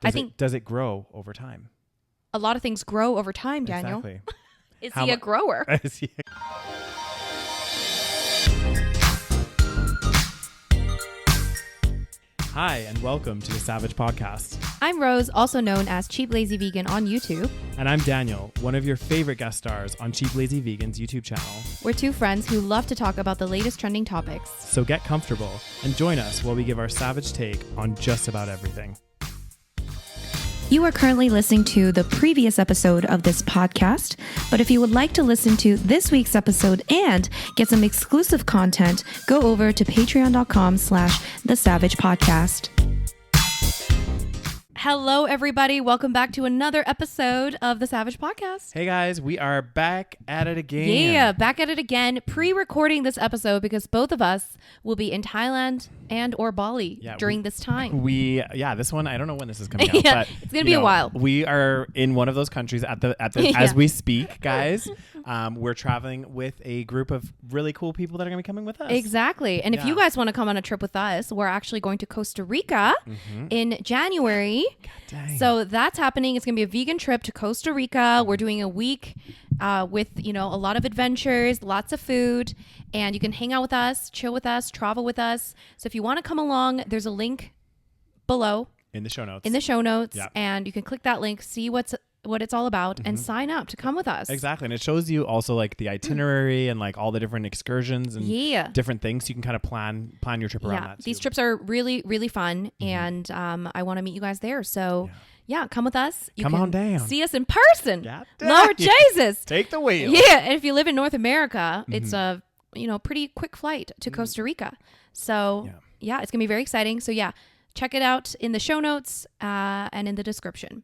Does it grow over time? A lot of things grow over time, Daniel. Exactly. Is he a grower? Hi, and welcome to the SaVeg Podcast. I'm Rose, also known as Cheap Lazy Vegan on YouTube. And I'm Daniel, one of your favorite guest stars on Cheap Lazy Vegan's YouTube channel. We're two friends who love to talk about the latest trending topics. So get comfortable and join us while we give our SaVeg take on just about everything. You are currently listening to the previous episode of this podcast, but if you would like to listen to this week's episode and get some exclusive content, go over to patreon.com/thesavagepodcast. Hello, everybody. Welcome back to another episode of the SaVeg Podcast. Hey, guys. We are back at it again. Yeah, back at it again. Pre-recording this episode because both of us will be in Thailand and or Bali during this time. This one, I don't know when this is coming out, but it's going to be a while. We are in one of those countries at the as we speak, guys. We're traveling with a group of really cool people that are going to be coming with us. Exactly. And if you guys want to come on a trip with us, we're actually going to Costa Rica in January. God dang. So that's happening. It's going to be a vegan trip to Costa Rica. We're doing a week with, a lot of adventures, lots of food, and you can hang out with us, chill with us, travel with us. So if you want to come along, there's a link below in the show notes. Yep. And you can click that link, see what it's all about, and sign up to come with us. Exactly. And it shows you also like the itinerary and like all the different excursions and different things. So you can kind of plan your trip around that too. These trips are really, really fun. And I want to meet you guys there. So come with us. Come on down. See us in person. Lord Jesus. Take the wheel. Yeah. And if you live in North America, it's a pretty quick flight to Costa Rica. So it's going to be very exciting. So check it out in the show notes and in the description.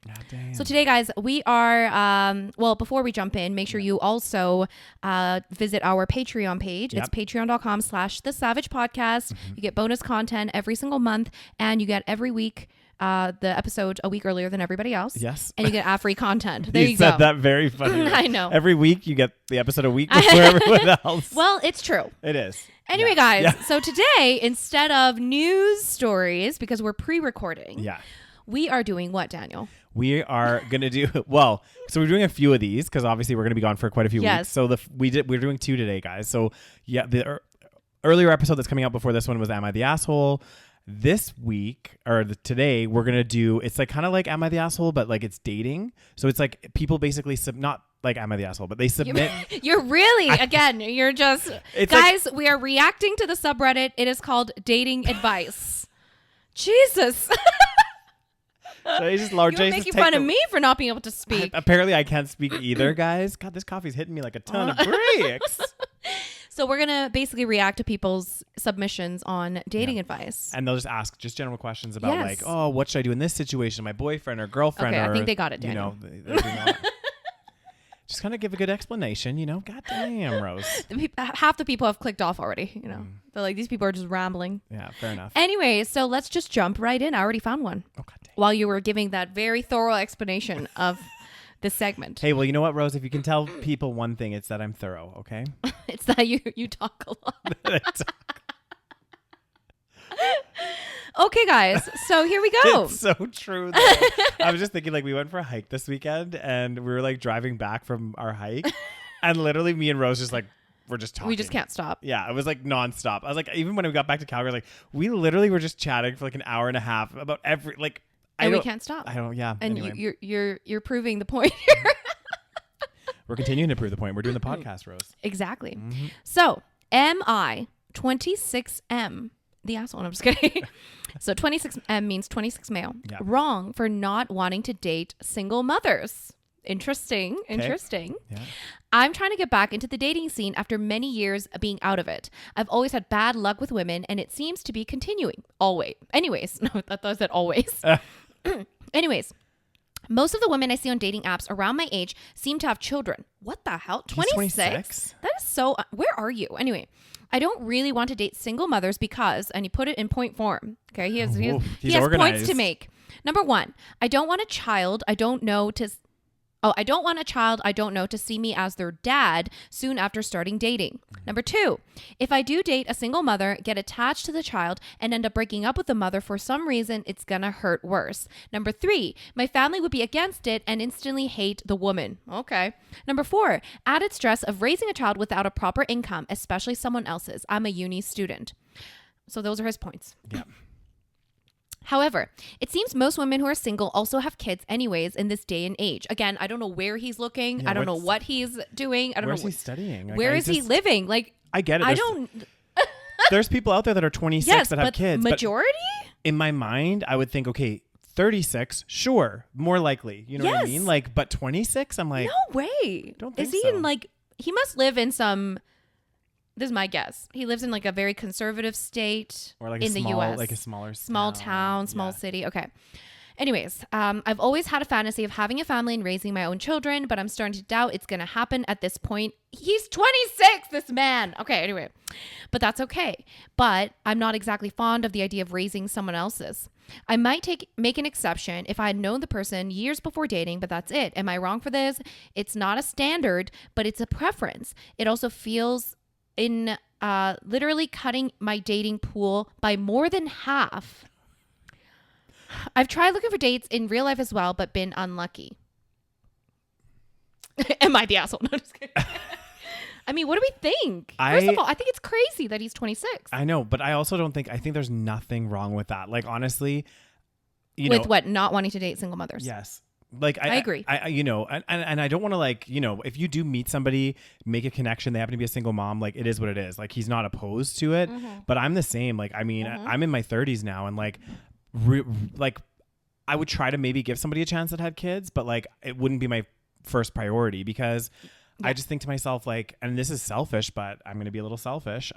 So today, guys, we are, before we jump in, make sure you also visit our Patreon page. It's patreon.com/thesavagepodcast. You get bonus content every single month, and you get every week the episode a week earlier than everybody else. Yes. And you get ad-free content. There you said go. That very funny. I know. Every week you get the episode a week before everyone else. Well, it's true. It is. Anyway, guys, so today, instead of news stories, because we're pre-recording, we are doing what, Daniel? We are going to do, so we're doing a few of these because obviously we're going to be gone for quite a few weeks. So we're doing two today, guys. So the earlier episode that's coming out before this one was Am I the Asshole? This week today we're going to do, it's like kind of like Am I the Asshole, but like it's dating. So it's like people basically not like Am I the Asshole, but they submit. You're really, you're just, guys, we are reacting to the subreddit. It is called Dating Advice. Jesus. So you're making fun of me for not being able to speak. Apparently I can't speak either, guys. God, this coffee's hitting me like a ton of bricks. So we're going to basically react to people's submissions on dating advice. And they'll just ask general questions about like, oh, what should I do in this situation? My boyfriend or girlfriend. Okay, I think they got it, Daniel. Just kind of give a good explanation, God damn, Rose. Half the people have clicked off already, They're like, these people are just rambling. Yeah, fair enough. Anyway, so let's just jump right in. I already found one. Oh, God damn. While you were giving that very thorough explanation of this segment. Hey, well, you know what, Rose? If you can tell people one thing, it's that I'm thorough, okay? It's that you talk a lot. Okay, guys. So here we go. It's so true. Though. I was just thinking, like, we went for a hike this weekend, and we were like driving back from our hike, and literally me and Rose just like we're just talking. We just can't stop. Yeah, it was like nonstop. I was like, even when we got back to Calgary, like we literally were just chatting for like an hour and a half about every like. And we can't stop. I don't. Yeah. And anyway. you're proving the point here. We're continuing to prove the point. We're doing the podcast, Rose. Exactly. Mm-hmm. So MI 26M. The asshole. I'm just kidding. So 26M means 26 male. Yeah. Wrong for not wanting to date single mothers. Interesting. Yeah. I'm trying to get back into the dating scene after many years of being out of it. I've always had bad luck with women, and it seems to be continuing. Anyways, no, I thought I said always. Anyways, most of the women I see on dating apps around my age seem to have children. What the hell? 26? That is so... Where are you? Anyway, I don't really want to date single mothers because... And he put it in point form. Okay, he has points to make. Number one, I don't want a child. I don't know to... Oh, I don't want a child I don't know to see me as their dad soon after starting dating. Number 2, if I do date a single mother, get attached to the child, and end up breaking up with the mother for some reason, it's gonna hurt worse. Number 3, my family would be against it and instantly hate the woman. Okay. Number 4, added stress of raising a child without a proper income, especially someone else's. I'm a uni student. So those are his points. Yeah. However, it seems most women who are single also have kids anyways in this day and age. Again, I don't know where he's looking. Yeah, I don't know what he's doing. I don't know. Where's he studying? Like, where is he living? Like, I get it. There's people out there that are 26 yes, that have kids. Majority? But in my mind, I would think, okay, 36, sure, more likely. You know what I mean? Like, but 26, I'm like, no way. Don't think is he so. in like? He must live in some. This is my guess. He lives in like a very conservative state or like in the U.S. like a small town, small city. Okay. Anyways, I've always had a fantasy of having a family and raising my own children, but I'm starting to doubt it's going to happen at this point. He's 26, this man. Okay, anyway. But that's okay. But I'm not exactly fond of the idea of raising someone else's. I might make an exception if I had known the person years before dating, but that's it. Am I wrong for this? It's not a standard, but it's a preference. It also feels in literally cutting my dating pool by more than half. I've tried looking for dates in real life as well, but been unlucky. Am I the asshole? No, just kidding. I mean, what do we think? First of all, I think it's crazy that he's 26. I know, but I also don't think, I think there's nothing wrong with that. Like, honestly, with what? Not wanting to date single mothers. Yes. Like, I agree. And I don't want to, like, if you do meet somebody, make a connection, they happen to be a single mom, like, it is what it is. Like, he's not opposed to it, but I'm the same. Like, I mean, I'm in my 30s now, and like I would try to maybe give somebody a chance that had kids, but like, it wouldn't be my first priority because I just think to myself, like, and this is selfish, but I'm going to be a little selfish.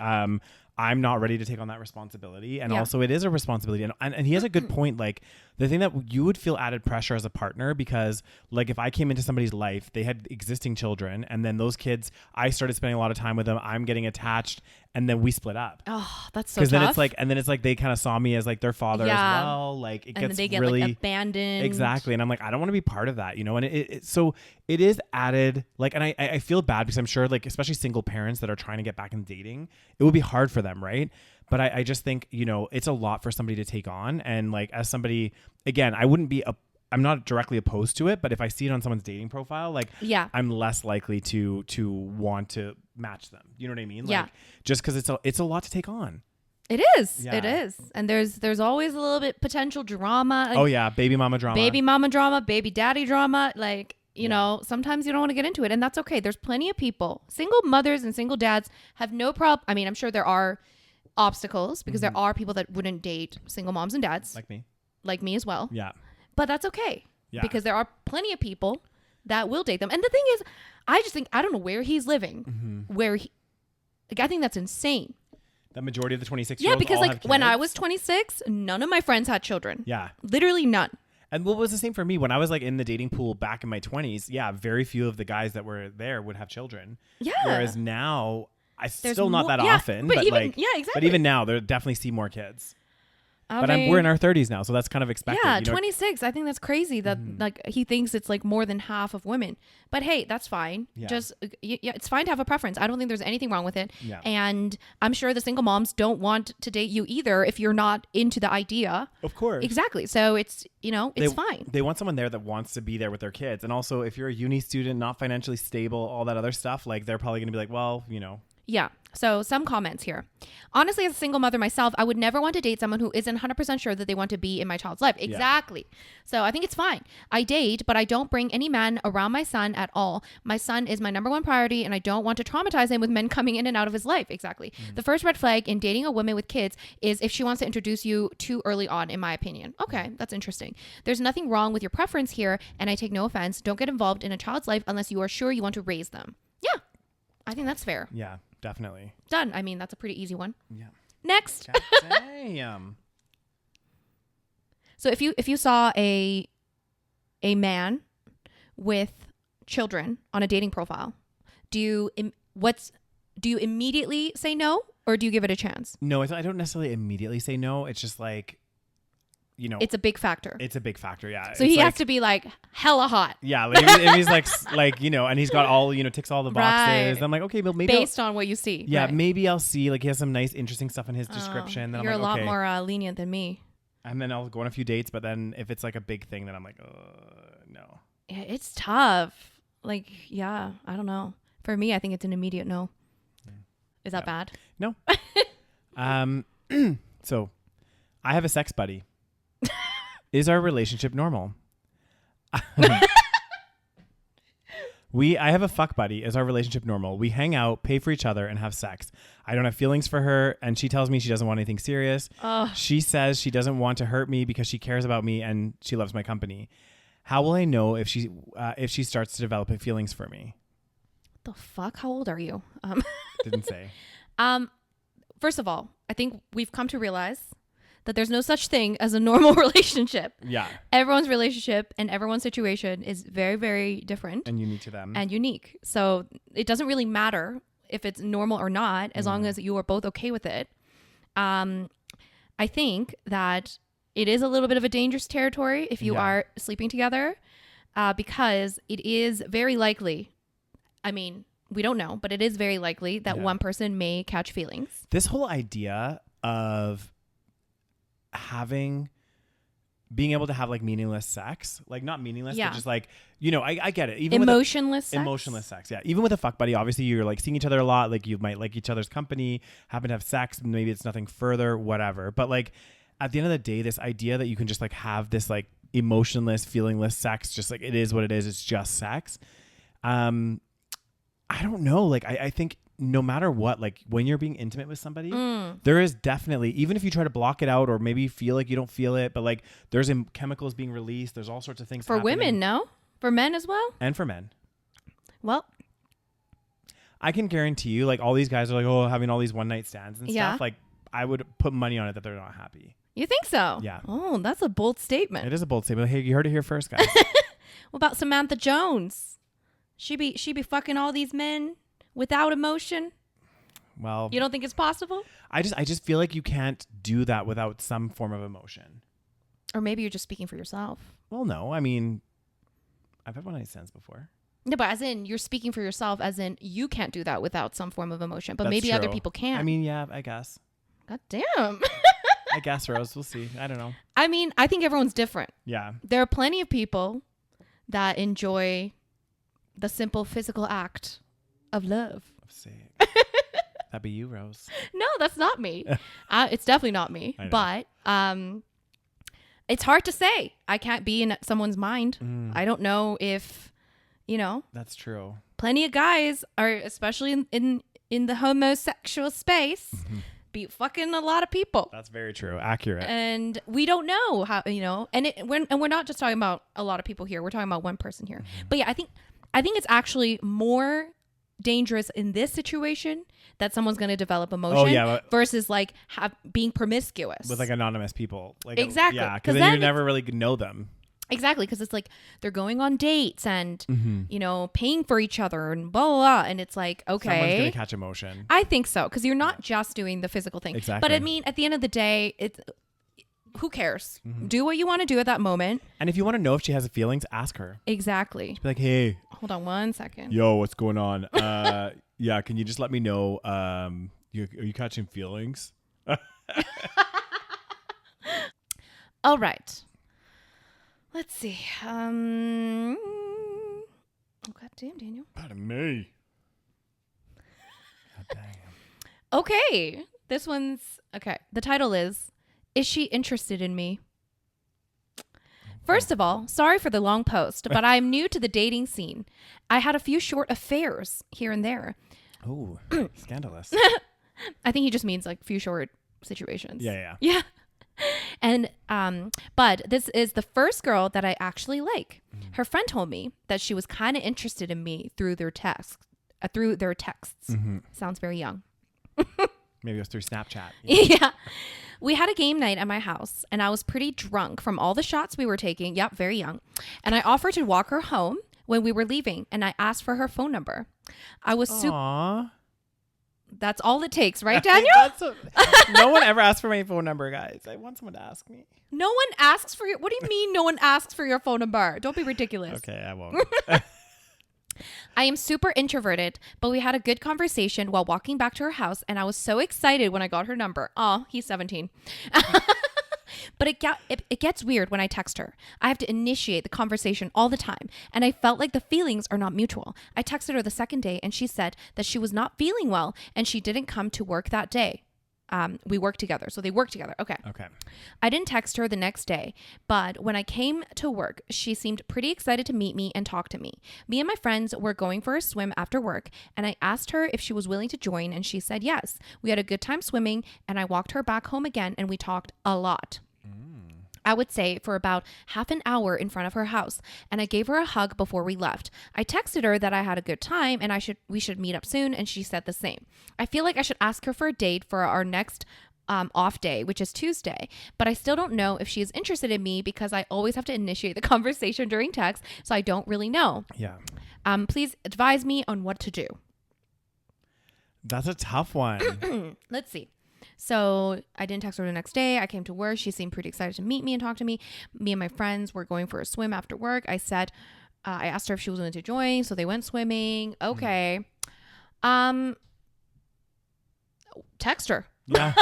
I'm not ready to take on that responsibility. And also it is a responsibility. And he has a good point. Like, the thing that you would feel added pressure as a partner, because like, if I came into somebody's life, they had existing children, and then those kids, I started spending a lot of time with them, I'm getting attached, and then we split up. Oh, that's so tough. Then it's like they kind of saw me as like their father as well. Like, it gets they get really like abandoned. Exactly. And I'm like, I don't want to be part of that, and so it is added, like, and I feel bad because I'm sure, like, especially single parents that are trying to get back in dating, it would be hard for them, right? But I just think, it's a lot for somebody to take on. And like, as somebody, again, I'm not directly opposed to it, but if I see it on someone's dating profile, like, I'm less likely to want to match them. You know what I mean? Like, just because it's a lot to take on. It is. Yeah. It is. And there's always a little bit potential drama. Like, oh yeah. Baby mama drama, baby daddy drama. Like, you know, sometimes you don't want to get into it, and that's okay. There's plenty of people. Single mothers and single dads have no problem. I mean, I'm sure there are obstacles because there are people that wouldn't date single moms and dads. Like me as well. Yeah. But that's okay. Yeah. Because there are plenty of people that will date them. And the thing is, I just think, I don't know where he's living, I think that's insane. The majority of the 26-year-olds because like when I was 26, none of my friends had children. Yeah. Literally none. And what was the same for me when I was like in the dating pool back in my 20s? Yeah, very few of the guys that were there would have children. Yeah. Whereas now, There's still not that often. But even, like, exactly. But even now, they definitely see more kids. But we're in our 30s now, so that's kind of expected. Yeah, 26. I think that's crazy that like he thinks it's like more than half of women. But hey, that's fine. Yeah. Just it's fine to have a preference. I don't think there's anything wrong with it. Yeah. And I'm sure the single moms don't want to date you either if you're not into the idea. Of course. Exactly. So it's it's fine. They want someone there that wants to be there with their kids. And also, if you're a uni student, not financially stable, all that other stuff, like they're probably going to be like, well, Yeah. So some comments here. Honestly, as a single mother myself, I would never want to date someone who isn't 100% sure that they want to be in my child's life. Exactly. Yeah. So I think it's fine. I date, but I don't bring any men around my son at all. My son is my number one priority, and I don't want to traumatize him with men coming in and out of his life. Exactly. The first red flag in dating a woman with kids is if she wants to introduce you too early on, in my opinion. Okay, that's interesting. There's nothing wrong with your preference here, and I take no offense. Don't get involved in a child's life unless you are sure you want to raise them. Yeah, I think that's fair. Yeah. Definitely. Done. I mean, that's a pretty easy one. Yeah. Next. Damn. So if you saw a man with children on a dating profile, do you immediately say no, or do you give it a chance? No, I don't necessarily immediately say no. It's just like, you know, it's a big factor. It's a big factor. Yeah. So he has to be like hella hot. Yeah. Like, if he's like, you know, and he's got all, you know, ticks all the boxes. Right. I'm like, okay, but maybe based on what you see. Yeah. Right. Maybe I'll see like he has some nice, interesting stuff in his description. Then You're I'm like, a lot okay. more lenient than me. And then I'll go on a few dates. But then if it's like a big thing, then I'm like, no. Yeah, it's tough. Like, yeah, I don't know. For me, I think it's an immediate no. Is that bad? No. So I have a sex buddy. Is our relationship normal? I have a fuck buddy. Is our relationship normal? We hang out, pay for each other, and have sex. I don't have feelings for her, and she tells me she doesn't want anything serious. She says she doesn't want to hurt me because she cares about me and she loves my company. How will I know if she starts to develop feelings for me? What the fuck? How old are you? Didn't say. First of all, I think we've come to realize that there's no such thing as a normal relationship. Yeah. Everyone's relationship and everyone's situation is very, very different. And unique to them. And unique. So it doesn't really matter if it's normal or not, as long as you are both okay with it. I think that it is a little bit of a dangerous territory if you are sleeping together, because it is very likely, I mean, we don't know, but it is very likely that one person may catch feelings. This whole idea of being able to have like meaningless sex, like not meaningless, but just like, you know, I get it. Even emotionless sex. Emotionless sex. Yeah. Even with a fuck buddy, obviously you're like seeing each other a lot. Like you might like each other's company, happen to have sex. Maybe it's nothing further, whatever. But like at the end of the day, this idea that you can just like have this like emotionless, feelingless sex, just like it is what it is. It's just sex. I don't know. Like, I think no matter what, like when you're being intimate with somebody, there is definitely, even if you try to block it out or maybe you feel like you don't feel it, but like there's chemicals being released. There's all sorts of things for happening. women. No, for men as well. And for men. Well, I can guarantee you, like all these guys are like, oh, having all these one night stands and stuff. Like I would put money on it that they're not happy. You think so? Yeah. Oh, that's a bold statement. It is a bold statement. Hey, you heard it here first, guys. What about Samantha Jones? She be fucking all these men without emotion. Well, you don't think it's possible? I just feel like you can't do that without some form of emotion. Or maybe you're just speaking for yourself. Well, no. I mean, I've had one night stands before. No, but as in you're speaking for yourself, as in you can't do that without some form of emotion. But That's maybe true. other people can. I mean, yeah, I guess. God damn. I guess, Rose. We'll see. I don't know. I mean, I think everyone's different. Yeah. There are plenty of people that enjoy the simple physical act of love. That'd be you, Rose. No, that's not me. It's definitely not me. But it's hard to say. I can't be in someone's mind. I don't know if, you know. That's true. Plenty of guys are, especially in the homosexual space, be fucking a lot of people. That's very true. Accurate. And we don't know how, you know, and we're not just talking about a lot of people here. We're talking about one person here. But yeah, I think it's actually more dangerous in this situation that someone's going to develop emotion versus like being promiscuous with like anonymous people. Like exactly. Yeah, because then you never really know them. Exactly, because it's like they're going on dates and you know, paying for each other and blah, blah, blah, and it's like, okay, someone's gonna catch emotion. I think so, because you're not just doing the physical thing. Exactly. But I mean, at the end of the day, it's who cares? Do what you want to do at that moment. And if you want to know if she has feelings, ask her. Exactly. Just be like, hey, hold on one second. Yo, what's going on? Yeah, can you just let me know? Are you catching feelings? All right. Let's see. Oh, God damn, Daniel. Pardon me. God damn. Okay. This one's okay. The title is She Interested in Me? First of all, sorry for the long post, but I'm new to the dating scene. I had a few short affairs here and there. Oh, scandalous. I think he just means like few short situations. Yeah. And but this is the first girl that I actually like. Her friend told me that she was kind of interested in me through their texts. Sounds very young. Maybe it was through Snapchat. Yeah. We had a game night at my house and I was pretty drunk from all the shots we were taking. Yep, very young. And I offered to walk her home when we were leaving and I asked for her phone number. I was Aww. That's all it takes, right, Daniel? No one ever asked for my phone number, guys. I want someone to ask me. No one asks for your... What do you mean no one asks for your phone number? Don't be ridiculous. Okay, I won't. I am super introverted, but we had a good conversation while walking back to her house, and I was so excited when I got her number. Oh, he's 17. But it gets weird when I text her. I have to initiate the conversation all the time, and I felt like the feelings are not mutual. I texted her the second day, and she said that she was not feeling well, and she didn't come to work that day. We work together. So they work together. Okay. I didn't text her the next day, but when I came to work, she seemed pretty excited to meet me and talk to me. Me and my friends were going for a swim after work, and I asked her if she was willing to join, and she said yes. We had a good time swimming, and I walked her back home again, and we talked a lot. I would say for about half an hour in front of her house, and I gave her a hug before we left. I texted her that I had a good time and we should meet up soon, and she said the same. I feel like I should ask her for a date for our next off day, which is Tuesday, but I still don't know if she is interested in me because I always have to initiate the conversation during text, so I don't really know. Yeah. Please advise me on what to do. That's a tough one. Let's see. So I didn't text her the next day. I came to work. She seemed pretty excited to meet me and talk to me. Me and my friends were going for a swim after work. I asked her if she was willing to join. So they went swimming. Okay. Text her. Yeah.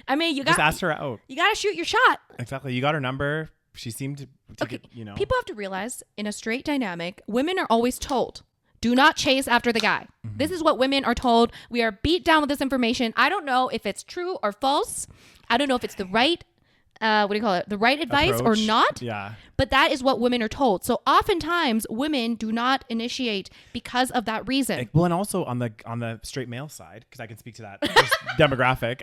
I mean, just ask her out. You got to shoot your shot. Exactly. You got her number. She seemed to okay. get, People have to realize in a straight dynamic, women are always told, do not chase after the guy. Mm-hmm. This is what women are told. We are beat down with this information. I don't know if it's true or false. I don't know if it's the right, the right advice approach. Or not. Yeah. But that is what women are told. So oftentimes women do not initiate because of that reason. Well, and also on the straight male side, because I can speak to that demographic.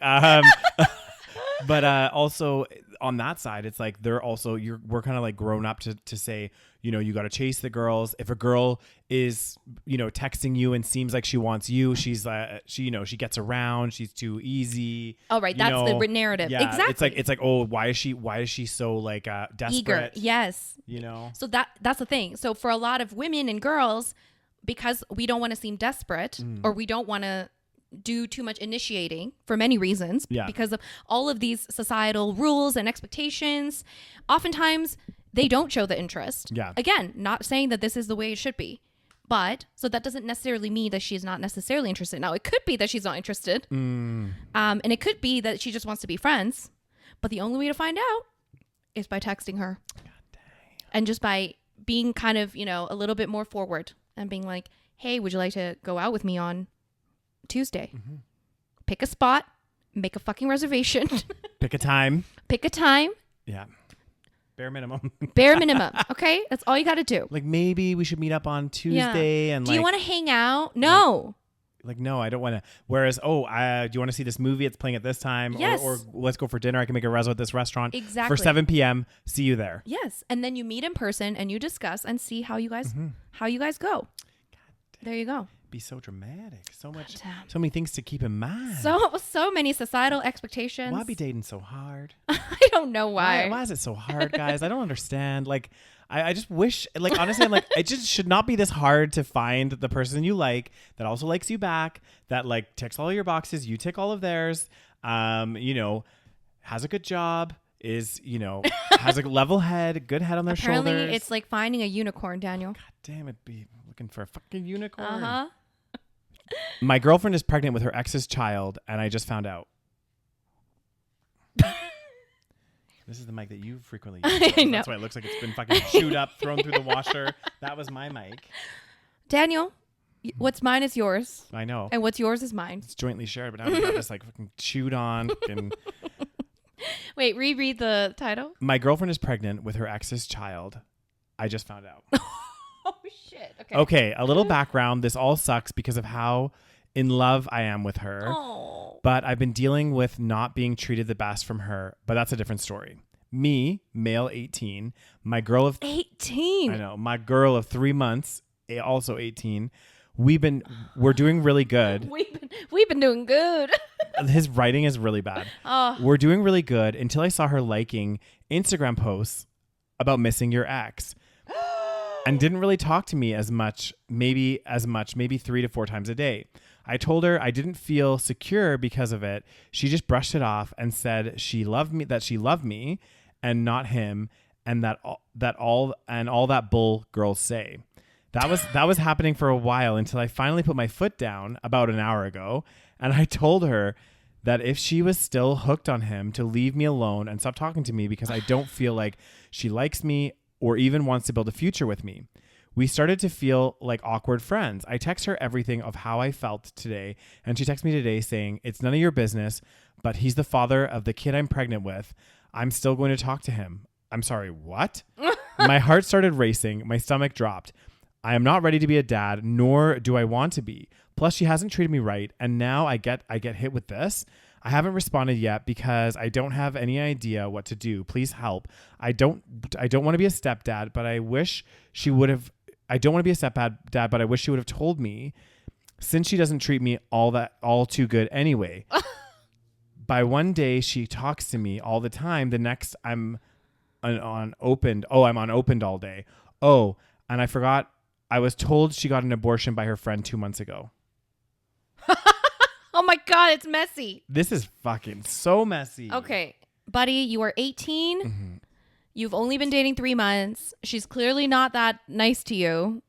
But also on that side, it's like we're kind of like grown up to say, you got to chase the girls. If a girl is, texting you and seems like she wants you, she's she gets around. She's too easy. Oh, right. That's the narrative. Yeah, exactly. It's like, oh, why is she so like desperate? Eager. Yes. So that's the thing. So for a lot of women and girls, because we don't want to seem desperate or we don't want to do too much initiating for many reasons because of all of these societal rules and expectations, oftentimes they don't show the interest. Yeah. Again, not saying that this is the way it should be, but so that doesn't necessarily mean that she's not necessarily interested. Now, it could be that she's not interested. And it could be that she just wants to be friends, but the only way to find out is by texting her. God dang. And just by being kind of, a little bit more forward and being like, hey, would you like to go out with me on Tuesday? Mm-hmm. Pick a spot, make a fucking reservation. Pick a time. Yeah. Bare minimum. Okay? That's all you got to do. Like maybe we should meet up on Tuesday and do you want to hang out? No. Like no, I don't want to. Whereas, do you want to see this movie? It's playing at this time. Yes. Or let's go for dinner. I can make a reservation at this restaurant. Exactly. For 7 p.m. See you there. Yes. And then you meet in person and you discuss and see how you guys go. There you go. Be so dramatic. So many things to keep in mind. So many societal expectations. Why be dating so hard? I don't know why. Why is it so hard, guys? I don't understand. Like, I just wish, like, honestly, I'm like, it just should not be this hard to find the person you like that also likes you back, that like ticks all your boxes, you tick all of theirs, has a good job, is, has a level head, good head on their shoulders. Apparently, it's like finding a unicorn, Daniel. God damn it, be looking for a fucking unicorn. Uh-huh. My girlfriend is pregnant with her ex's child, and I just found out. This is the mic that you frequently use. I know. That's why it looks like it's been fucking chewed up, thrown through the washer. That was my mic. Daniel, what's mine is yours. I know. And what's yours is mine. It's jointly shared, but now we got this like fucking chewed on. And wait, reread the title. My girlfriend is pregnant with her ex's child. I just found out. Oh, shit. Okay, a little background. This all sucks because of how in love I am with her. Oh. But I've been dealing with not being treated the best from her. But that's a different story. Me, male 18, my girl of 18. I know, my girl of 3 months, also 18. We're doing really good. We've been doing good. His writing is really bad. Oh. We're doing really good until I saw her liking Instagram posts about missing your ex. and didn't really talk to me as much, maybe 3 to 4 times a day. I told her I didn't feel secure because of it. She just brushed it off and said that she loved me and not him, and all that bull girls say. That was happening for a while until I finally put my foot down about an hour ago, and I told her that if she was still hooked on him, to leave me alone and stop talking to me because I don't feel like she likes me or even wants to build a future with me. We started to feel like awkward friends. I text her everything of how I felt today, and she texted me today saying, it's none of your business, but he's the father of the kid I'm pregnant with. I'm still going to talk to him. I'm sorry, what? My heart started racing. My stomach dropped. I am not ready to be a dad, nor do I want to be. Plus, she hasn't treated me right, and now I get hit with this. I haven't responded yet because I don't have any idea what to do. Please help. I don't want to be a stepdad, but I wish she would have. I don't want to be a stepdad, but I wish she would have told me, since she doesn't treat me all too good anyway. By one day she talks to me all the time. The next I'm on opened. Oh, I'm on opened all day. Oh, and I forgot. I was told she got an abortion by her friend 2 months ago. Oh my God, it's messy. This is fucking so messy. Okay, buddy, you are 18. Mm-hmm. You've only been dating 3 months. She's clearly not that nice to you.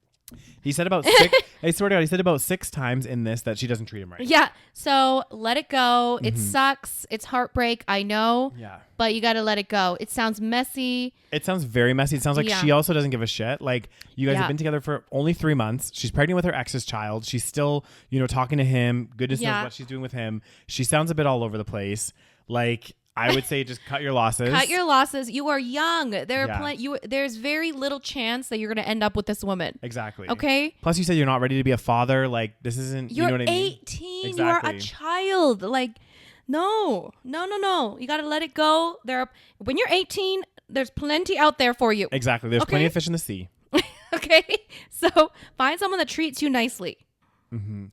He said about 6. I swear to God, he said about 6 times in this that she doesn't treat him right. Yeah. So let it go. It sucks. It's heartbreak. I know. Yeah. But you got to let it go. It sounds messy. It sounds very messy. It sounds like she also doesn't give a shit. Like, you guys have been together for only 3 months. She's pregnant with her ex's child. She's still, talking to him. Goodness knows what she's doing with him. She sounds a bit all over the place. Like, I would say just cut your losses. Cut your losses. You are young. There's very little chance that you're going to end up with this woman. Exactly. Okay? Plus, you said you're not ready to be a father. Like, this isn't, you're you know what I mean? 18. Exactly. You are a child. Like, no. You got to let it go. When you're 18, there's plenty out there for you. Exactly. There's plenty of fish in the sea. Okay? So, find someone that treats you nicely. Mm-hmm.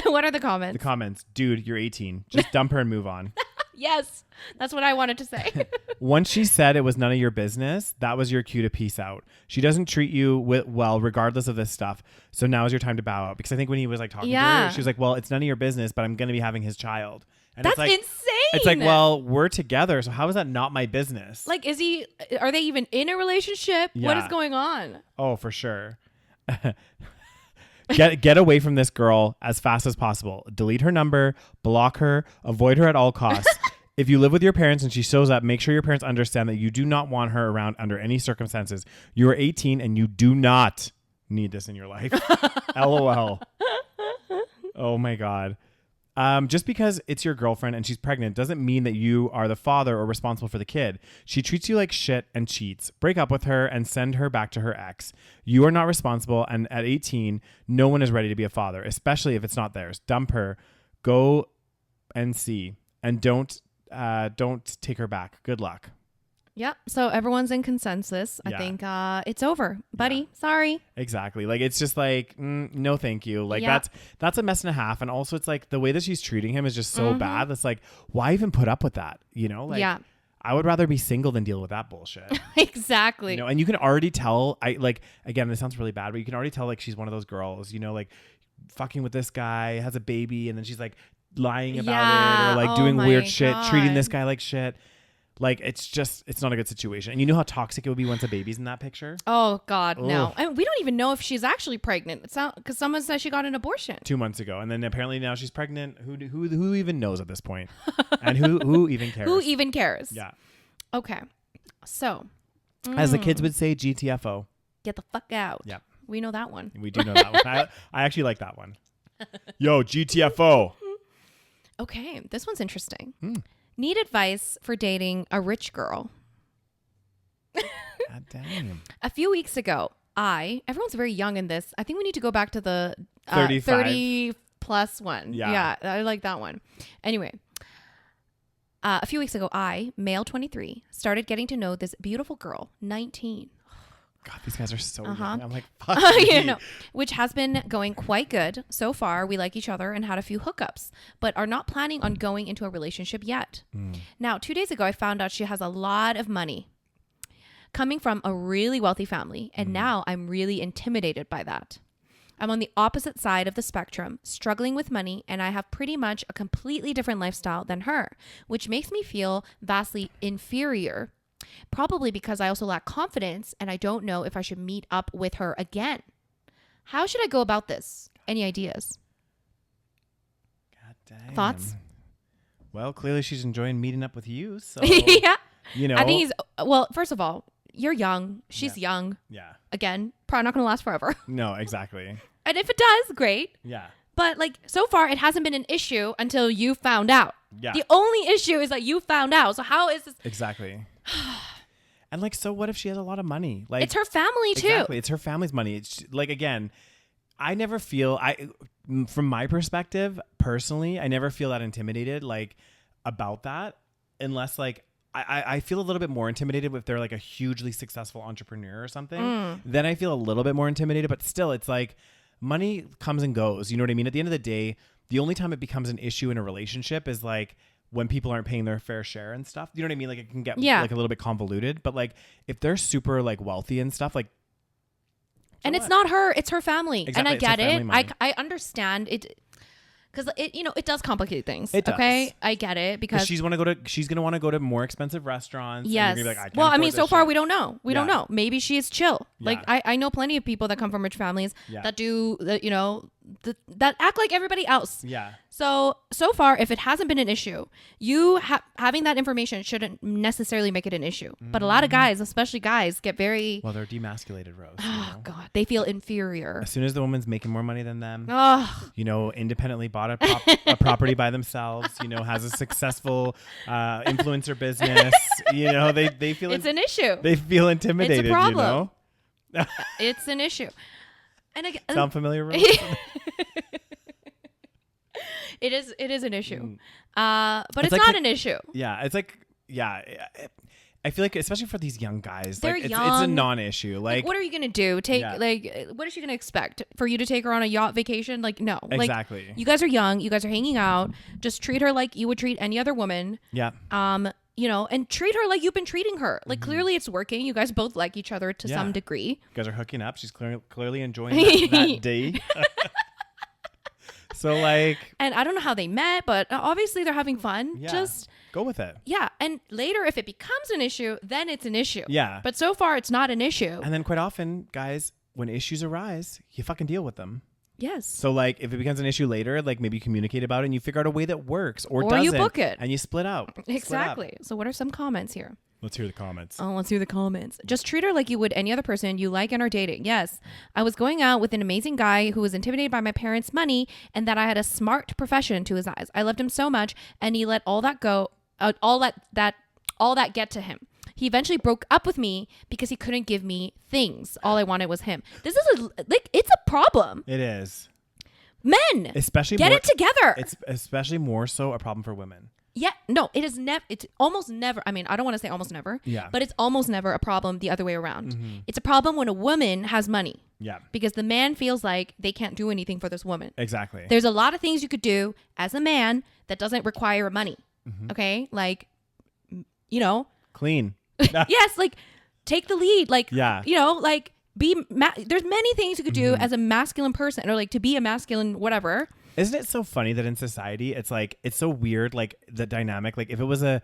What are the comments? The comments. Dude, you're 18. Just dump her and move on. Yes, that's what I wanted to say. Once she said it was none of your business, that was your cue to peace out. She doesn't treat you well, regardless of this stuff. So now is your time to bow out. Because I think when he was like talking to her, she was like, well, it's none of your business, but I'm going to be having his child. And that's it's like, insane. It's like, well, we're together. So how is that not my business? Like, are they even in a relationship? Yeah. What is going on? Oh, for sure. Get away from this girl as fast as possible. Delete her number, block her, avoid her at all costs. If you live with your parents and she shows up, make sure your parents understand that you do not want her around under any circumstances. You are 18 and you do not need this in your life. LOL. Oh my God. Just because it's your girlfriend and she's pregnant doesn't mean that you are the father or responsible for the kid. She treats you like shit and cheats. Break up with her and send her back to her ex. You are not responsible, and at 18, no one is ready to be a father, especially if it's not theirs. Dump her. Go and see. And don't take her back. Good luck. Yep. So everyone's in consensus. I think it's over, buddy. Yeah. Sorry. Exactly. Like, it's just like, no, thank you. Like, that's a mess and a half. And also, it's like the way that she's treating him is just so bad. It's like, why even put up with that? Like, I would rather be single than deal with that bullshit. Exactly. And you can already tell. Again, this sounds really bad, but you can already tell like she's one of those girls. Like fucking with this guy, has a baby, and then she's like lying about it or like doing weird shit, treating this guy like shit. Like, it's not a good situation. And you know how toxic it would be once a baby's in that picture? Oh, God, no. I mean, we don't even know if she's actually pregnant. It's not, because someone says she got an abortion 2 months ago. And then apparently now she's pregnant. Who even knows at this point? And who even cares? Who even cares? Yeah. Okay. So. As the kids would say, GTFO. Get the fuck out. Yeah. We know that one. We do know that one. I actually like that one. Yo, GTFO. Okay. This one's interesting. Need advice for dating a rich girl. God damn. A few weeks ago, everyone's very young in this. I think we need to go back to the 30 plus one. Yeah, I like that one. Anyway, a few weeks ago, male 23, started getting to know this beautiful girl, 19. God, these guys are so young. I'm like, fuck me. Which has been going quite good. So far, we like each other and had a few hookups, but are not planning on going into a relationship yet. Now, 2 days ago, I found out she has a lot of money. coming from a really wealthy family, and now I'm really intimidated by that. I'm on the opposite side of the spectrum, struggling with money, and I have pretty much a completely different lifestyle than her, which makes me feel vastly inferior, probably because I also lack confidence and I don't know if I should meet up with her again. How should I go about this? Any ideas? God damn. Thoughts? Well, clearly she's enjoying meeting up with you, so Yeah. you know. I think well, first of all, you're young. She's young. Yeah. Again, probably not going to last forever. No, exactly. And if it does, great. Yeah. But like so far, it hasn't been an issue until you found out. Yeah. The only issue is that you found out. So how is this? Exactly. And like, so what if she has a lot of money? Like, it's her family too. Exactly. It's her family's money. It's like, again, I never feel, from my perspective, personally, I never feel that intimidated, like, about that, unless like, I feel a little bit more intimidated if they're like a hugely successful entrepreneur or something. Then I feel a little bit more intimidated, but still it's like money comes and goes. You know what I mean? At the end of the day, the only time it becomes an issue in a relationship is like when people aren't paying their fair share and stuff. You know what I mean? Like it can get like a little bit convoluted, but like if they're super like wealthy and stuff, like, and it's not her, it's her family. Exactly, and I get it. I understand it. Because it does complicate things. It does. Okay, I get it because she's gonna want to go to more expensive restaurants. Yes. And you're gonna be like, well, I mean, so far we don't know. We don't know. Maybe she is chill. Yeah. Like I know plenty of people that come from rich families that do that. That act like everybody else. Yeah. So far, if it hasn't been an issue, you having that information shouldn't necessarily make it an issue. But a lot of guys, especially guys, get very they're demasculated, Rose. Oh God, they feel inferior as soon as the woman's making more money than them. Oh. Independently bought a property by themselves. Has a successful influencer business. They feel it's an issue. They feel intimidated. It's a problem. It's an issue. And again, sound familiar? Rose? It is an issue. But it's not an issue. Yeah. It's like, I feel like, especially for these young guys, they're like, young. It's a non-issue. Like, what are you going to do? What is she going to expect? For you to take her on a yacht vacation? Like, no. Exactly. Like, you guys are young. You guys are hanging out. Just treat her like you would treat any other woman. Yeah. And treat her like you've been treating her. Like, clearly it's working. You guys both like each other to some degree. You guys are hooking up. She's clearly enjoying that day. So like, and I don't know how they met, but obviously they're having fun. Yeah. Just go with it. Yeah. And later, if it becomes an issue, then it's an issue. Yeah. But so far, it's not an issue. And then quite often, guys, when issues arise, you fucking deal with them. Yes. So like, if it becomes an issue later, like maybe you communicate about it and you figure out a way that works, or doesn't, you book it and you split out. Exactly. So what are some comments here? Let's hear the comments. Oh, let's hear the comments. Just treat her like you would any other person you like and are dating. Yes. I was going out with an amazing guy who was intimidated by my parents' money and that I had a smart profession to his eyes. I loved him so much and he let all that go, all that get to him. He eventually broke up with me because he couldn't give me things. All I wanted was him. This is it's a problem. It is. Men, especially get it together. It's especially more so a problem for women. Yeah, no, it is never. It's almost never. I mean, I don't want to say almost never. Yeah. But it's almost never a problem the other way around. It's a problem when a woman has money. Yeah. Because the man feels like they can't do anything for this woman. Exactly. There's a lot of things you could do as a man that doesn't require money. Okay, like, clean. Yes, like take the lead. Like, yeah. Like there's many things you could do as a masculine person, or like to be a masculine whatever. Isn't it so funny that in society it's like, it's so weird, like the dynamic, like if it was a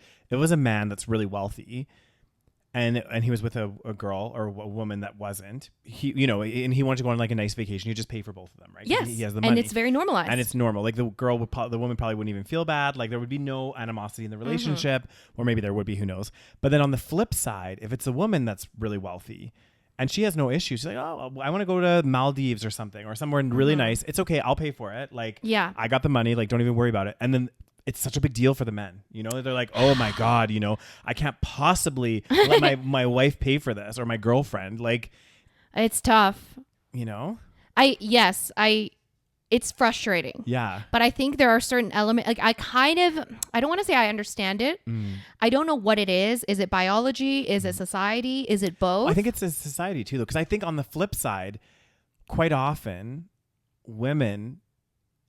man that's really wealthy and he was with a girl or a woman that wasn't, and he wanted to go on like a nice vacation, you just pay for both of them, right? Yes. He has the money. And it's very normalized. And it's normal. Like the woman probably wouldn't even feel bad. Like there would be no animosity in the relationship, or maybe there would be, who knows? But then on the flip side, if it's a woman that's really wealthy and she has no issues, she's like, oh, I want to go to Maldives or something, or somewhere really nice. It's okay. I'll pay for it. Like, yeah, I got the money. Like, don't even worry about it. And then it's such a big deal for the men. They're like, oh my God, I can't possibly let my wife pay for this, or my girlfriend. Like, it's tough. It's frustrating. Yeah. But I think there are certain elements, like I don't want to say I understand it. I don't know what it is. Is it biology? Is it society? Is it both? I think it's a society too, though. Because I think on the flip side, quite often women,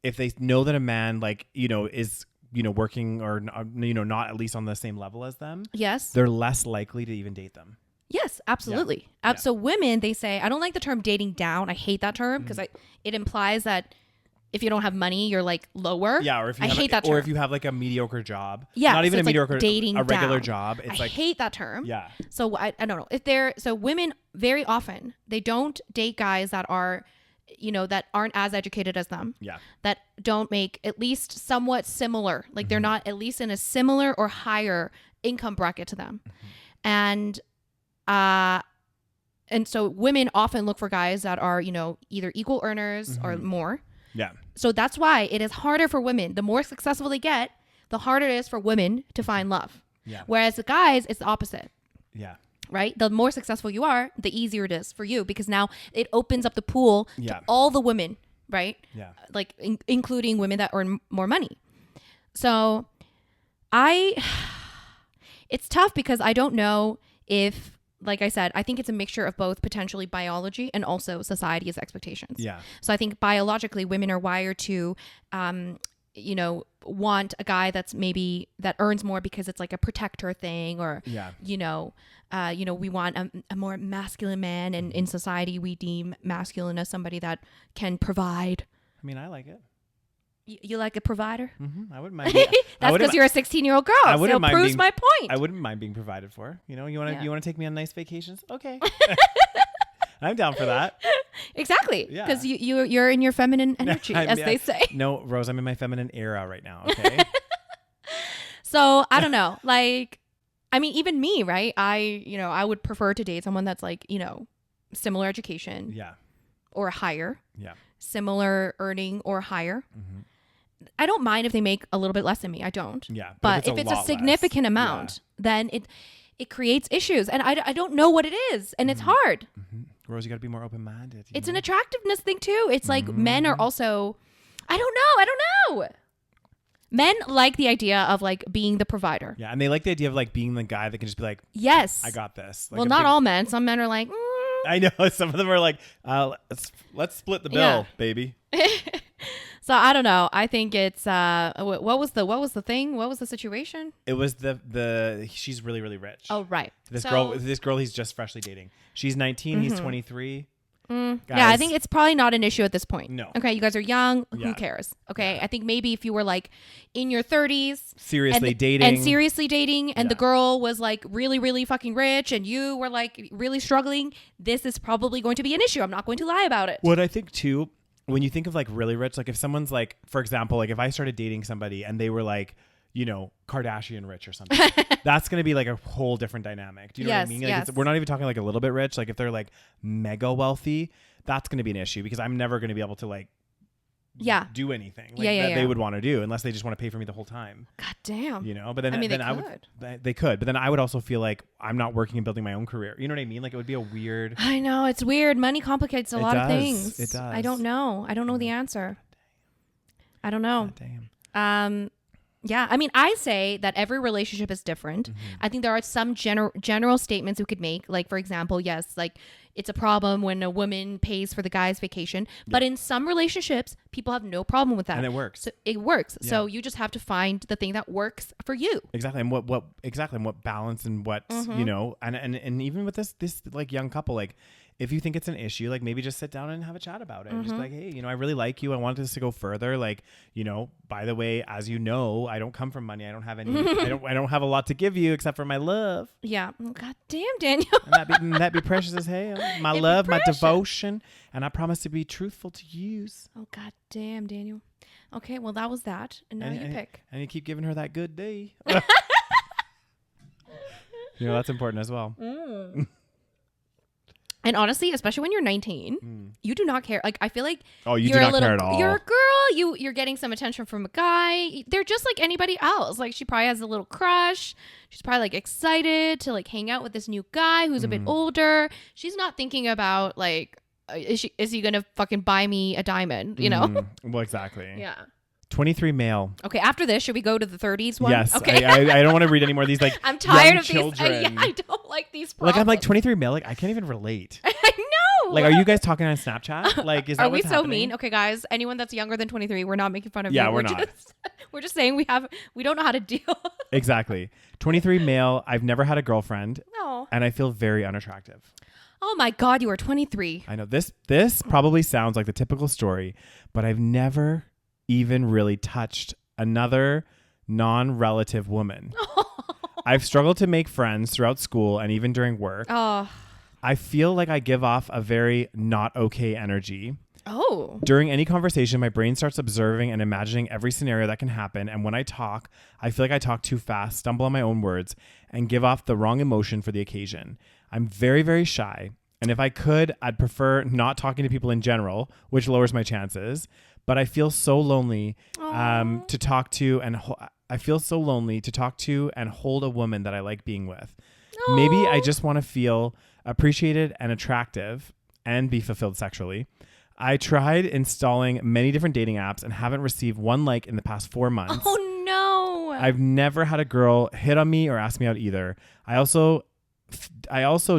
if they know that a man is, working or, not at least on the same level as them. Yes. They're less likely to even date them. Yes, absolutely. So women, they say, I don't like the term dating down. I hate that term because it implies that if you don't have money, you're like lower. Yeah, or if you or if you have like a mediocre job. Yeah, not even a mediocre, dating a regular down. job. It's I hate that term. Yeah. So I don't know so women very often they don't date guys that are, that aren't as educated as them. Yeah. That don't make at least somewhat similar. Like they're not at least in a similar or higher income bracket to them, and so women often look for guys that are either equal earners or more. Yeah. So that's why it is harder for women. The more successful they get, the harder it is for women to find love. Yeah. Whereas the guys, it's the opposite. Yeah. Right? The more successful you are, the easier it is for you because now it opens up the pool to all the women, right? Yeah. Like including women that earn more money. So it's tough because I don't know if, like I said, I think it's a mixture of both potentially biology and also society's expectations. Yeah. So I think biologically women are wired to, want a guy that earns more because it's like a protector thing or, we want a more masculine man. And in society, we deem masculine as somebody that can provide. I mean, I like it. You like a provider? Mm-hmm. I wouldn't mind. That's because you're a 16-year-old girl. So it proves my point. I wouldn't mind being provided for. You want to take me on nice vacations? Okay. I'm down for that. Exactly. Because you're in your feminine energy, they say. No, Rose, I'm in my feminine era right now. Okay. So I don't know. Like, I mean, even me, right? I would prefer to date someone that's like, similar education. Yeah. Or higher. Yeah. Similar earning or higher. Mm-hmm. I don't mind if they make a little bit less than me. I don't. Yeah. But if it's a significant amount, then it creates issues. And I don't know what it is. And it's hard. Mm-hmm. Rose, you got to be more open-minded. It's an attractiveness thing too. It's like men are also, I don't know. Men like the idea of like being the provider. Yeah. And they like the idea of like being the guy that can just be like, yes, I got this. Like well, not all men. Some men are like, I know. Some of them are like, let's split the bill, baby. So I don't know. I think it's what was the thing? What was the situation? It was she's really, really rich. Oh, right. This girl he's just freshly dating. She's 19, he's 23. Yeah, I think it's probably not an issue at this point. No. Okay, you guys are young. Who cares? Okay, I think maybe if you were like in your 30s, seriously dating, and the girl was like really, really fucking rich, and you were like really struggling, this is probably going to be an issue. I'm not going to lie about it. What I think too, when you think of like really rich, like if someone's like, for example, like if I started dating somebody and they were like, Kardashian rich or something, that's going to be like a whole different dynamic. Do you know what I mean? Like we're not even talking like a little bit rich. Like if they're like mega wealthy, that's going to be an issue because I'm never going to be able to like do anything that they would want to do unless they just want to pay for me the whole time. God damn. But then, they could. But then I would also feel like I'm not working and building my own career. You know what I mean? Like it would be a weird. I know. It's weird. Money complicates a lot of things. It does. I don't know. I don't know the answer. I don't know. Damn. Yeah, I mean, I say that every relationship is different. I think there are some general statements we could make. Like, for example, yes, like it's a problem when a woman pays for the guy's vacation. But in some relationships, people have no problem with that. And it works. So it works. Yeah. So you just have to find the thing that works for you. Exactly. And what balance and what, and even with this like young couple, like if you think it's an issue, like maybe just sit down and have a chat about it. Just like, hey, I really like you. I want this to go further. Like, by the way, as you know, I don't come from money. I don't have any, I don't have a lot to give you except for my love. Yeah. God damn, Daniel. and that'd be precious as hell. My love, my devotion. And I promise to be truthful to you. Oh, God damn, Daniel. Okay. Well, that was that. And now you pick. And you keep giving her that good day. That's important as well. And honestly, especially when you're 19, you do not care. Like, I feel like you do not care at all. You're a girl. You're getting some attention from a guy. They're just like anybody else. Like, she probably has a little crush. She's probably like excited to like hang out with this new guy who's a bit older. She's not thinking about like, is he gonna fucking buy me a diamond? Well, exactly. Yeah. 23 male. Okay, after this, should we go to the 30s one? Yes. Okay. I don't want to read any more of these like I'm tired young of children. these. I don't like these problems. Like I'm like 23 male. Like I can't even relate. I know. Like, are you guys talking on Snapchat? Like, is that what's happening? Are we so mean? Okay, guys, anyone that's younger than 23, we're not making fun of you. Yeah, we're not. We're just saying we don't know how to deal. Exactly. 23 male. I've never had a girlfriend. No. And I feel very unattractive. Oh my God, you are 23. I know this probably sounds like the typical story, but I've never even really touched another non-relative woman. I've struggled to make friends throughout school and even during work. Oh. I feel like I give off a very not okay energy. Oh. During any conversation, my brain starts observing and imagining every scenario that can happen. And when I talk, I feel like I talk too fast, stumble on my own words, and give off the wrong emotion for the occasion. I'm very, very shy. And if I could, I'd prefer not talking to people in general, which lowers my chances. But I feel so lonely to talk to and I feel so lonely to talk to and hold a woman that I like being with. Aww. Maybe I just want to feel appreciated and attractive and be fulfilled sexually. I tried installing many different dating apps and haven't received one like in the past 4 months. Oh no. I've never had a girl hit on me or ask me out either. I also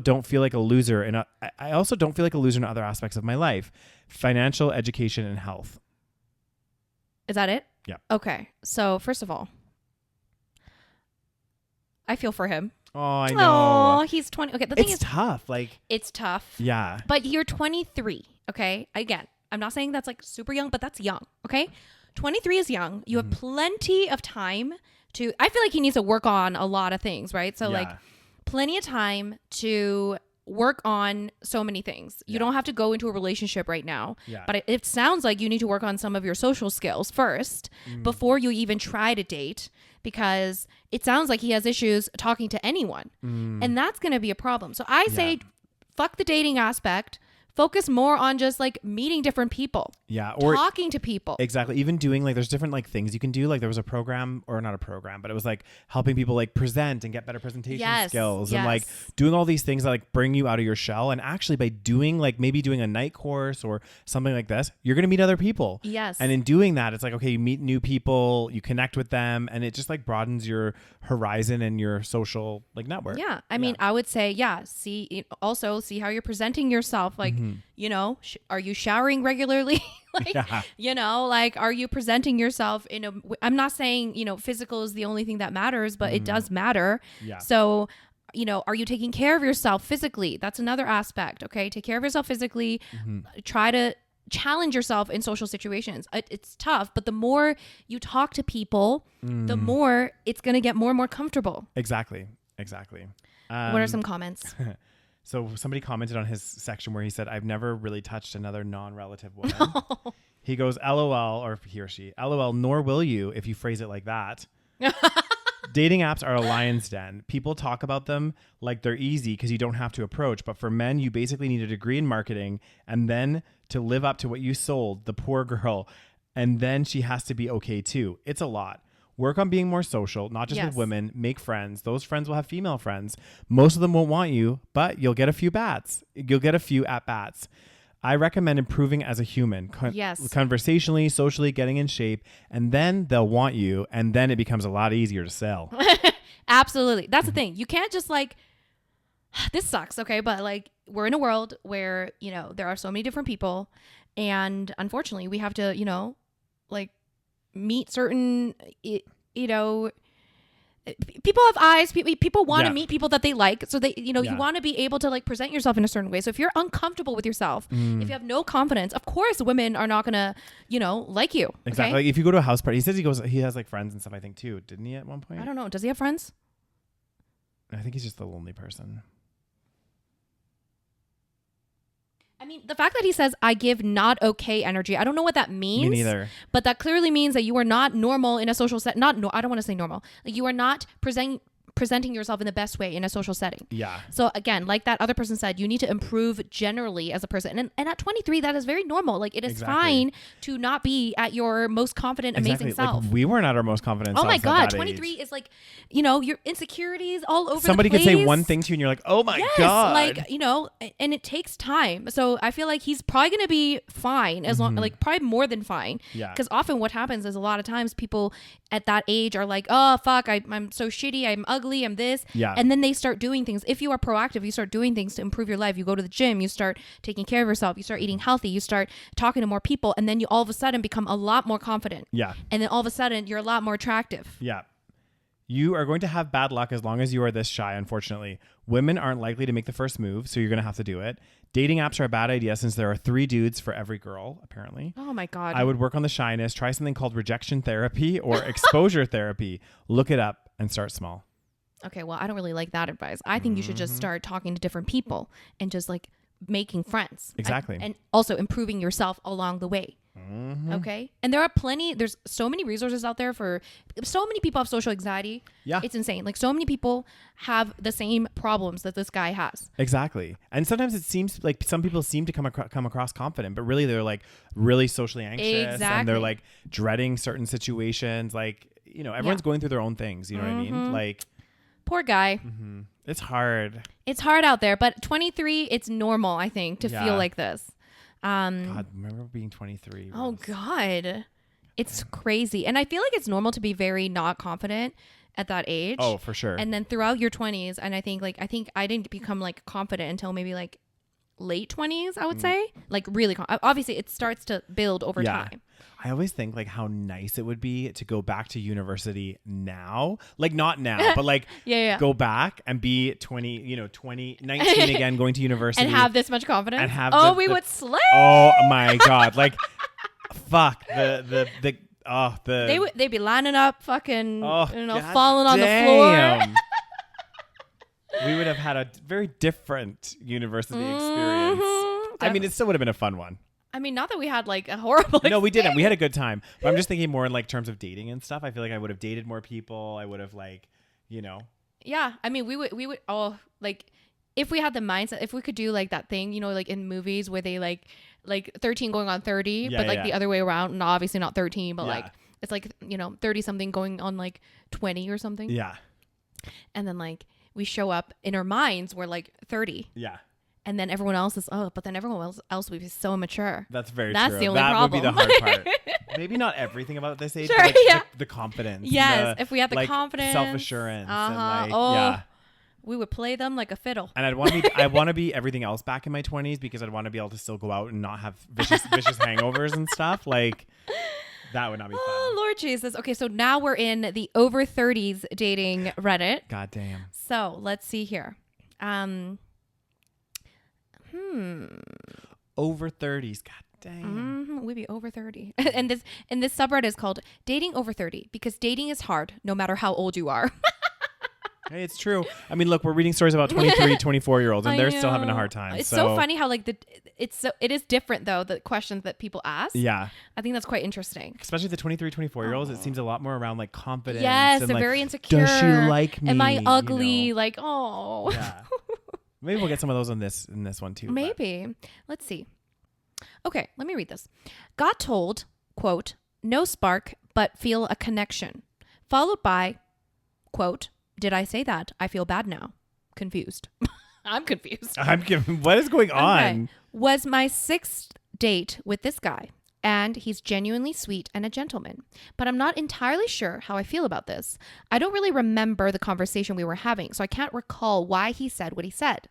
don't feel like a loser in other aspects of my life, financial, education, and health. Is that it? Yeah. Okay. So first of all, I feel for him. Oh, I know. Oh, he's 20. Okay. The thing is tough. Like, it's tough. Yeah. But you're 23. Okay. Again, I'm not saying that's like super young, but that's young. Okay. 23 is young. You have plenty of time I feel like he needs to work on a lot of things, right? So like plenty of time to work on so many things. You don't have to go into a relationship right now, but it sounds like you need to work on some of your social skills first before you even try to date, because it sounds like he has issues talking to anyone, and that's going to be a problem. So I say fuck the dating aspect. Focus more on just like meeting different people. Yeah. Or talking to people. Exactly. Even doing like, there's different like things you can do. Like there was a program, or not a program, but it was like helping people like present and get better presentation skills and like doing all these things that like bring you out of your shell. And actually by doing like maybe doing a night course or something like this, you're going to meet other people. Yes. And in doing that, it's like, okay, you meet new people, you connect with them, and it just like broadens your horizon and your social like network. Yeah. I mean, I would say, see how you're presenting yourself. Like, you know, are you showering regularly? Like, you know, like, are you presenting yourself I'm not saying, you know, physical is the only thing that matters, but it does matter. Yeah. So, you know, are you taking care of yourself physically? That's another aspect. Okay. Take care of yourself physically. Try to challenge yourself in social situations. It's tough, but the more you talk to people, the more it's going to get more and more comfortable. Exactly. What are some comments? So somebody commented on his section where he said, I've never really touched another non-relative woman. He goes, LOL, or he or she, LOL, nor will you if you phrase it like that. Dating apps are a lion's den. People talk about them like they're easy because you don't have to approach. But for men, you basically need a degree in marketing and then to live up to what you sold, the poor girl. And then she has to be okay too. It's a lot. Work on being more social, not just with women. Make friends. Those friends will have female friends. Most of them won't want you, but you'll get a few bats. You'll get a few at-bats. I recommend improving as a human. Conversationally, socially, getting in shape. And then they'll want you. And then it becomes a lot easier to sell. Absolutely. That's the thing. You can't just like, this sucks, okay? But like, we're in a world where, you know, there are so many different people. And unfortunately, we have to, you know, like, meet certain, you know, people have eyes. People want to meet people that they like. So they, you know, you want to be able to like present yourself in a certain way. So if you're uncomfortable with yourself, if you have no confidence, of course, women are not going to, you know, like you. Exactly. Okay? Like if you go to a house party, he says he has like friends and stuff, I think too. Didn't he at one point? I don't know. Does he have friends? I think he's just a lonely person. I mean, the fact that he says, I give not okay energy, I don't know what that means. Me neither. But that clearly means that you are not normal in a social set. I don't want to say normal. Like you are not presenting yourself in the best way in a social setting. Yeah. So again, like that other person said, you need to improve generally as a person. And at 23, that is very normal. Like it is fine to not be at your most confident, amazing self. Like we weren't at our most confident self. Oh my God. 23 is like, you know, your insecurities all over Somebody the place. could say one thing to you and you're like, oh my God. Like, you know, and it takes time. So I feel like he's probably going to be fine as long, like probably more than fine. Yeah. Because often what happens is a lot of times people at that age are like, oh, fuck, I'm so shitty. I'm ugly. ugly, I'm this. Yeah. And then they start doing things. If you are proactive, you start doing things to improve your life. You go to the gym, you start taking care of yourself, you start eating healthy, you start talking to more people, and then you all of a sudden become a lot more confident. Yeah. And then all of a sudden you're a lot more attractive. Yeah. You are going to have bad luck as long as you are this shy, unfortunately. Women aren't likely to make the first move, so you're going to have to do it. Dating apps are a bad idea since there are 3 dudes for every girl, apparently. Oh my God. I would work on the shyness. Try something called rejection therapy or exposure therapy. Look it up and start small. Okay, well, I don't really like that advice. I think you should just start talking to different people and just like making friends. Exactly. And also improving yourself along the way. Okay. And there's so many resources out there for so many people have social anxiety. Yeah. It's insane. Like so many people have the same problems that this guy has. Exactly. And sometimes it seems like some people seem to come across confident, but really they're like really socially anxious and they're like dreading certain situations. Like, you know, everyone's going through their own things. You know what I mean? Like, poor guy. It's hard. It's hard out there, but 23, it's normal, I think, to feel like this. God, remember being 23. Oh God. It's crazy. And I feel like it's normal to be very not confident at that age. Oh, for sure. And then throughout your 20s, and I think I didn't become like confident until maybe like late 20s, I would say. Like really obviously it starts to build over time. I always think like how nice it would be to go back to university now. Like not now, but like go back and be 19 again, going to university. And have this much confidence. And have we would slay. Oh my God. Like fuck they'd be lining up fucking God falling on the floor. We would have had a very different university experience. I mean, it still would have been a fun one. I mean, not that we had like a horrible experience. No, we didn't. We had a good time. But I'm just thinking more in like terms of dating and stuff. I feel like I would have dated more people. I would have like, you know. Yeah. I mean, we would like if we had the mindset, if we could do like that thing, you know, like in movies where they like 13 going on 30, but like the other way around. And obviously not 13, but like it's like, you know, 30 something going on like 20 or something. Yeah. And then like we show up in our minds, we're like 30. Yeah. And then everyone else is, but then everyone else would be so mature. That's very That's true. the only that problem. That would be the hard part. Maybe not everything about this age, sure, but like the confidence. Yes, if we had the like confidence. Self-assurance. And like, we would play them like a fiddle. And I want to be everything else back in my 20s because I'd want to be able to still go out and not have vicious hangovers and stuff. Like, that would not be fun. Oh, Lord Jesus. Okay, so now we're in the over 30s dating Reddit. God damn. So, let's see here. Over 30s. God damn. We'd be over 30. and this subreddit is called Dating Over 30 because dating is hard no matter how old you are. Hey, it's true. I mean, look, we're reading stories about 23, 24-year-olds and they're still having a hard time. It's so funny how like it is different though, the questions that people ask. Yeah. I think that's quite interesting. Especially the 23, 24-year-olds, it seems a lot more around like confidence. Yes, and they're like, very insecure. Does she like me? Am I ugly? You know? Like, oh. Yeah. Maybe we'll get some of those in this one too. Maybe. But. Let's see. Okay, let me read this. Got told, quote, no spark, but feel a connection. Followed by, quote, did I say that? I feel bad now. Confused. I'm confused. What is going on? Okay. Was my 6th date with this guy, and he's genuinely sweet and a gentleman. But I'm not entirely sure how I feel about this. I don't really remember the conversation we were having, so I can't recall why he said what he said.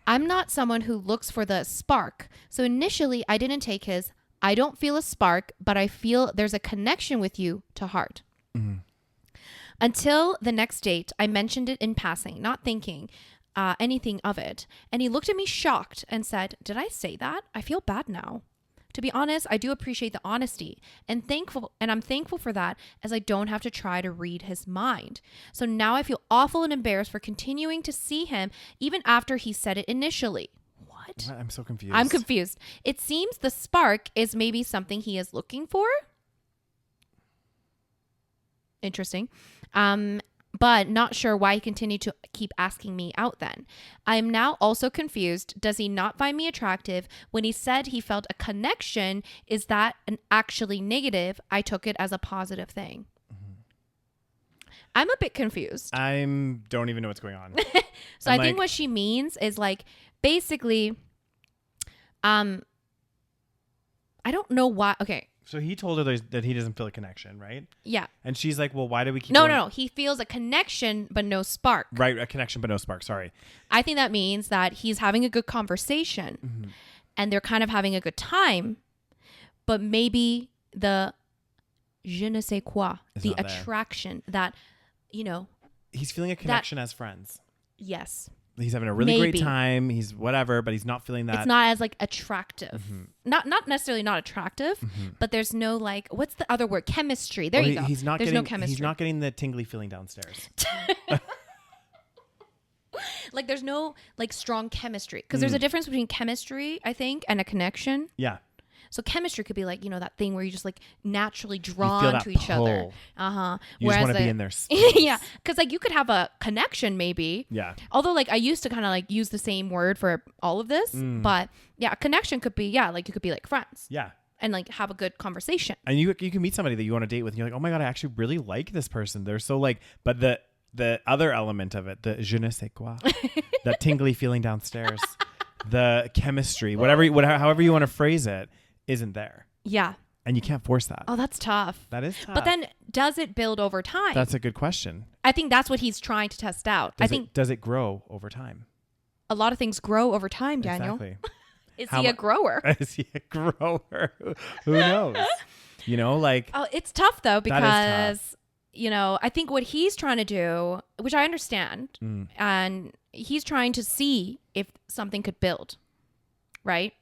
I'm not someone who looks for the spark, so initially I didn't take his I don't feel a spark, but I feel there's a connection with you to heart. Mm-hmm. Until the next date, I mentioned it in passing, not thinking anything of it. And he looked at me shocked and said, did I say that? I feel bad now. To be honest, I do appreciate the honesty and I'm thankful for that as I don't have to try to read his mind. So now I feel awful and embarrassed for continuing to see him even after he said it initially. What? I'm so confused. I'm confused. It seems the spark is maybe something he is looking for. Interesting. But not sure why he continued to keep asking me out then. I am now also confused. Does he not find me attractive? When he said he felt a connection, is that actually negative? I took it as a positive thing. Mm-hmm. I'm a bit confused. Don't even know what's going on. So I think what she means is like, basically, I don't know why. Okay. So he told her that he doesn't feel a connection, right? Yeah. And she's like, well, why do we keep No. He feels a connection, but no spark. Right. A connection, but no spark. Sorry. I think that means that he's having a good conversation and they're kind of having a good time, but maybe the je ne sais quoi, the attraction that, he's feeling a connection as friends. Yes. He's having a really great time. He's whatever, but he's not feeling that. It's not as like attractive. Not necessarily not attractive, but there's no like, what's the other word? Chemistry. There you go. There's no chemistry. He's not getting the tingly feeling downstairs. Like there's no like strong chemistry because there's a difference between chemistry, I think, and a connection. Yeah. So chemistry could be like, that thing where you just like naturally drawn to each other. You just want to be in their space. Yeah. Because like you could have a connection maybe. Yeah. Although like I used to kind of like use the same word for all of this. But yeah, a connection could be, like you could be like friends. Yeah. And like have a good conversation. And you can meet somebody that you want to date with and you're like, oh my God, I actually really like this person. They're so like, but the other element of it, the je ne sais quoi, that tingly feeling downstairs, the chemistry, however you want to phrase it, isn't there. Yeah. And you can't force that. Oh, that's tough. That is tough. But then does it build over time? That's a good question. I think that's what he's trying to test out. Does it grow over time? A lot of things grow over time, Daniel. Exactly. Is he a grower? Is he a grower? Who knows? Like. Oh, it's tough though because, I think what he's trying to do, which I understand, and he's trying to see if something could build. Right?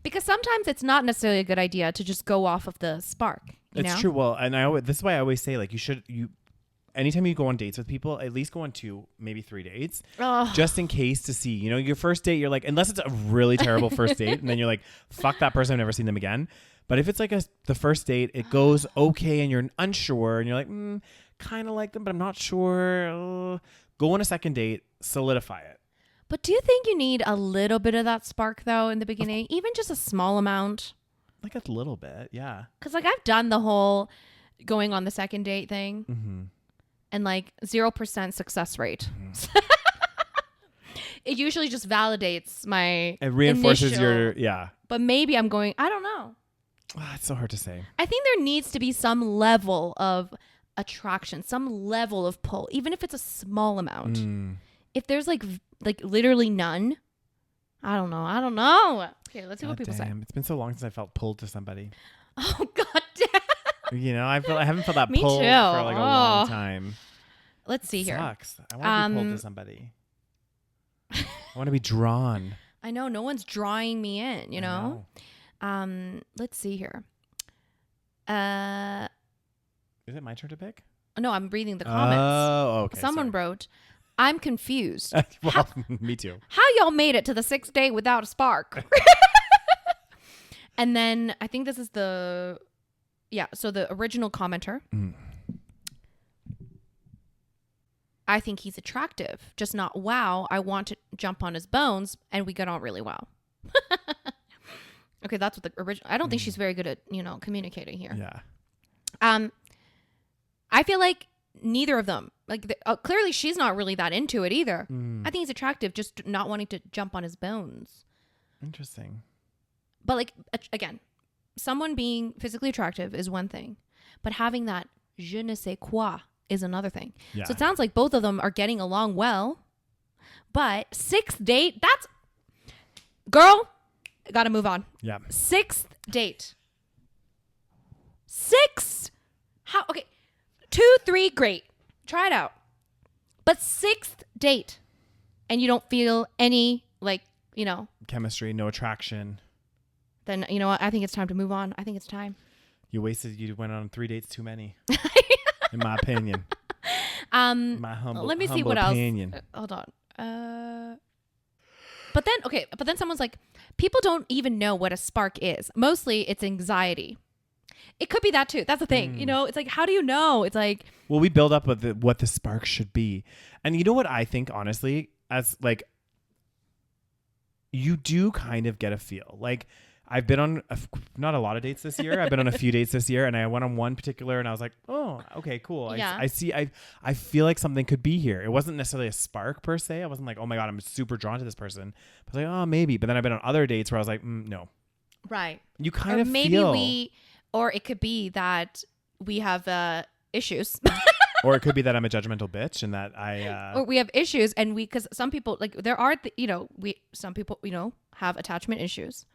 Because sometimes it's not necessarily a good idea to just go off of the spark. It's true. Well, and this is why I always say, like, anytime you go on dates with people, at least go on 2, maybe 3 dates, just in case to see, your first date, you're like, unless it's a really terrible first date, and then you're like, fuck that person, I've never seen them again. But if it's like the first date, it goes okay, and you're unsure, and you're like, kind of like them, but I'm not sure. Go on a second date, solidify it. But do you think you need a little bit of that spark, though, in the beginning? Even just a small amount? Like a little bit, yeah. Because, like, I've done the whole going on the second date thing. And, like, 0% success rate. It usually just validates my It reinforces initial, yeah. But maybe I'm going, I don't know. It's so hard to say. I think there needs to be some level of attraction, some level of pull, even if it's a small amount. If there's, like literally none, I don't know. Okay, let's see what people say. It's been so long since I felt pulled to somebody. Oh God damn. I haven't felt that Me pull too. for like a long time. Let's see here. Sucks. I want to be pulled to somebody. I want to be drawn. I know no one's drawing me in, you know? Let's see here. Is it my turn to pick? No, I'm reading the comments. Oh, okay. Someone wrote, I'm confused. Well, me too. How y'all made it to the 6th day without a spark? And then I think this is so the original commenter. I think he's attractive, just not wow. I want to jump on his bones, and we get on really well. Okay, that's what the original. I don't think she's very good at communicating here. Yeah. I feel like neither of them. Like clearly, she's not really that into it either. I think he's attractive, just not wanting to jump on his bones. Interesting. But like again, someone being physically attractive is one thing, but having that je ne sais quoi is another thing. Yeah. So it sounds like both of them are getting along well, but 6th date, that's girl, gotta move on. Yeah. 6th date. 6? How? Okay. 2, 3, great. Try it out. But 6th date, and you don't feel any chemistry, no attraction. Then you know what? I think it's time to move on. I think it's time. You went on 3 dates too many. In my opinion. My humble let me see what opinion. Else. Hold on. But then someone's like, people don't even know what a spark is. Mostly it's anxiety. It could be that too. That's the thing. It's like, how do you know? It's like, well, we build up with what the spark should be. And you know what I think, honestly, as like, you do kind of get a feel. Like, I've been on not a lot of dates this year. I've been on a few dates this year, and I went on one particular, and I was like, oh, okay, cool. Yeah. I feel like something could be here. It wasn't necessarily a spark per se. I wasn't like, oh my God, I'm super drawn to this person. I was like, oh, maybe. But then I've been on other dates where I was like, no. Right. You kind of maybe feel. Or it could be that we have issues. Or it could be that I'm a judgmental bitch and that or we have issues, and because some people, like, there are, some people, have attachment issues.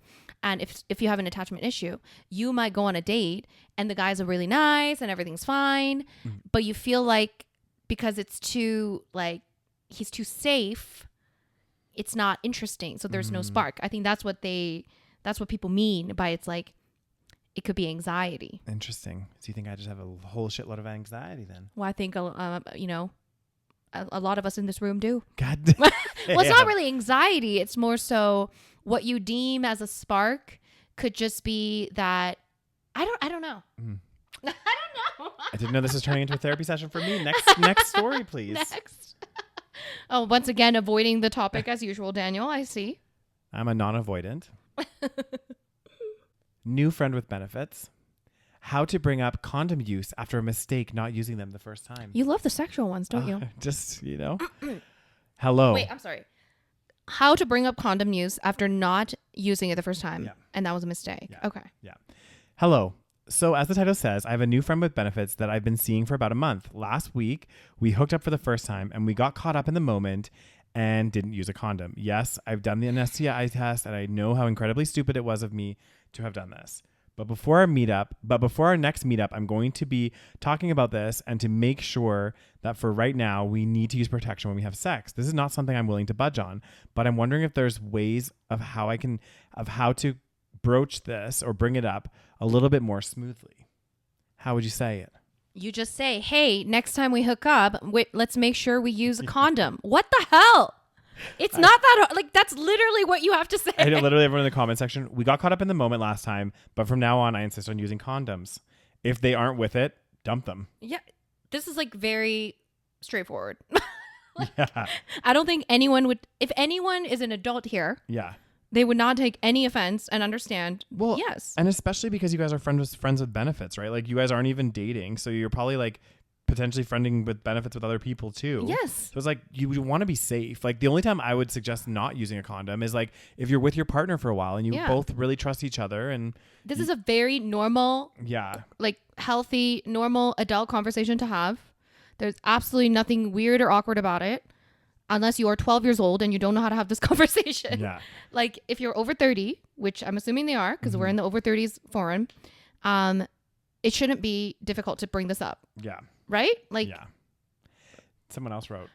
And if you have an attachment issue, you might go on a date and the guys are really nice and everything's fine, but you feel like because it's too, like, he's too safe, it's not interesting. So there's no spark. I think that's what people mean by it's like, it could be anxiety. Interesting. So you think I just have a whole shitload of anxiety then? Well, I think, a lot of us in this room do. God. Well, it's not really anxiety. It's more so what you deem as a spark could just be that. I don't know. I don't know. I didn't know this was turning into a therapy session for me. Next story, please. Next. Oh, once again, avoiding the topic as usual, Daniel. I see. I'm a non-avoidant. New friend with benefits. How to bring up condom use after a mistake not using them the first time. You love the sexual ones, don't you? Just, Hello. Wait, I'm sorry. How to bring up condom use after not using it the first time. Yeah. And that was a mistake. Yeah. Okay. Yeah. Hello. So as the title says, I have a new friend with benefits that I've been seeing for about a month. Last week, we hooked up for the first time and we got caught up in the moment and didn't use a condom. Yes, I've done the STI test and I know how incredibly stupid it was of me to have done this. But before our next meetup, I'm going to be talking about this and to make sure that for right now, we need to use protection when we have sex. This is not something I'm willing to budge on, but I'm wondering if there's ways of how to broach this or bring it up a little bit more smoothly. How would you say it? You just say, hey, next time we hook up, let's make sure we use a condom. What the hell? It's not that hard. Like, that's literally what you have to say. I know literally everyone in the comment section. We got caught up in the moment last time, but from now on, I insist on using condoms. If they aren't with it, dump them. Yeah. This is like very straightforward. Yeah. I don't think anyone would, if anyone is an adult here. Yeah. They would not take any offense and understand. Well, yes. And especially because you guys are friends with benefits, right? Like, you guys aren't even dating. So you're probably like potentially friending with benefits with other people too. Yes. So it's like, you want to be safe. Like, the only time I would suggest not using a condom is like if you're with your partner for a while and you both really trust each other. And this is a very normal, like healthy, normal adult conversation to have. There's absolutely nothing weird or awkward about it. Unless you are 12 years old and you don't know how to have this conversation. Yeah. Like, if you're over 30, which I'm assuming they are, because we're in the over 30s forum, it shouldn't be difficult to bring this up. Yeah. Right? Like, yeah. Someone else wrote,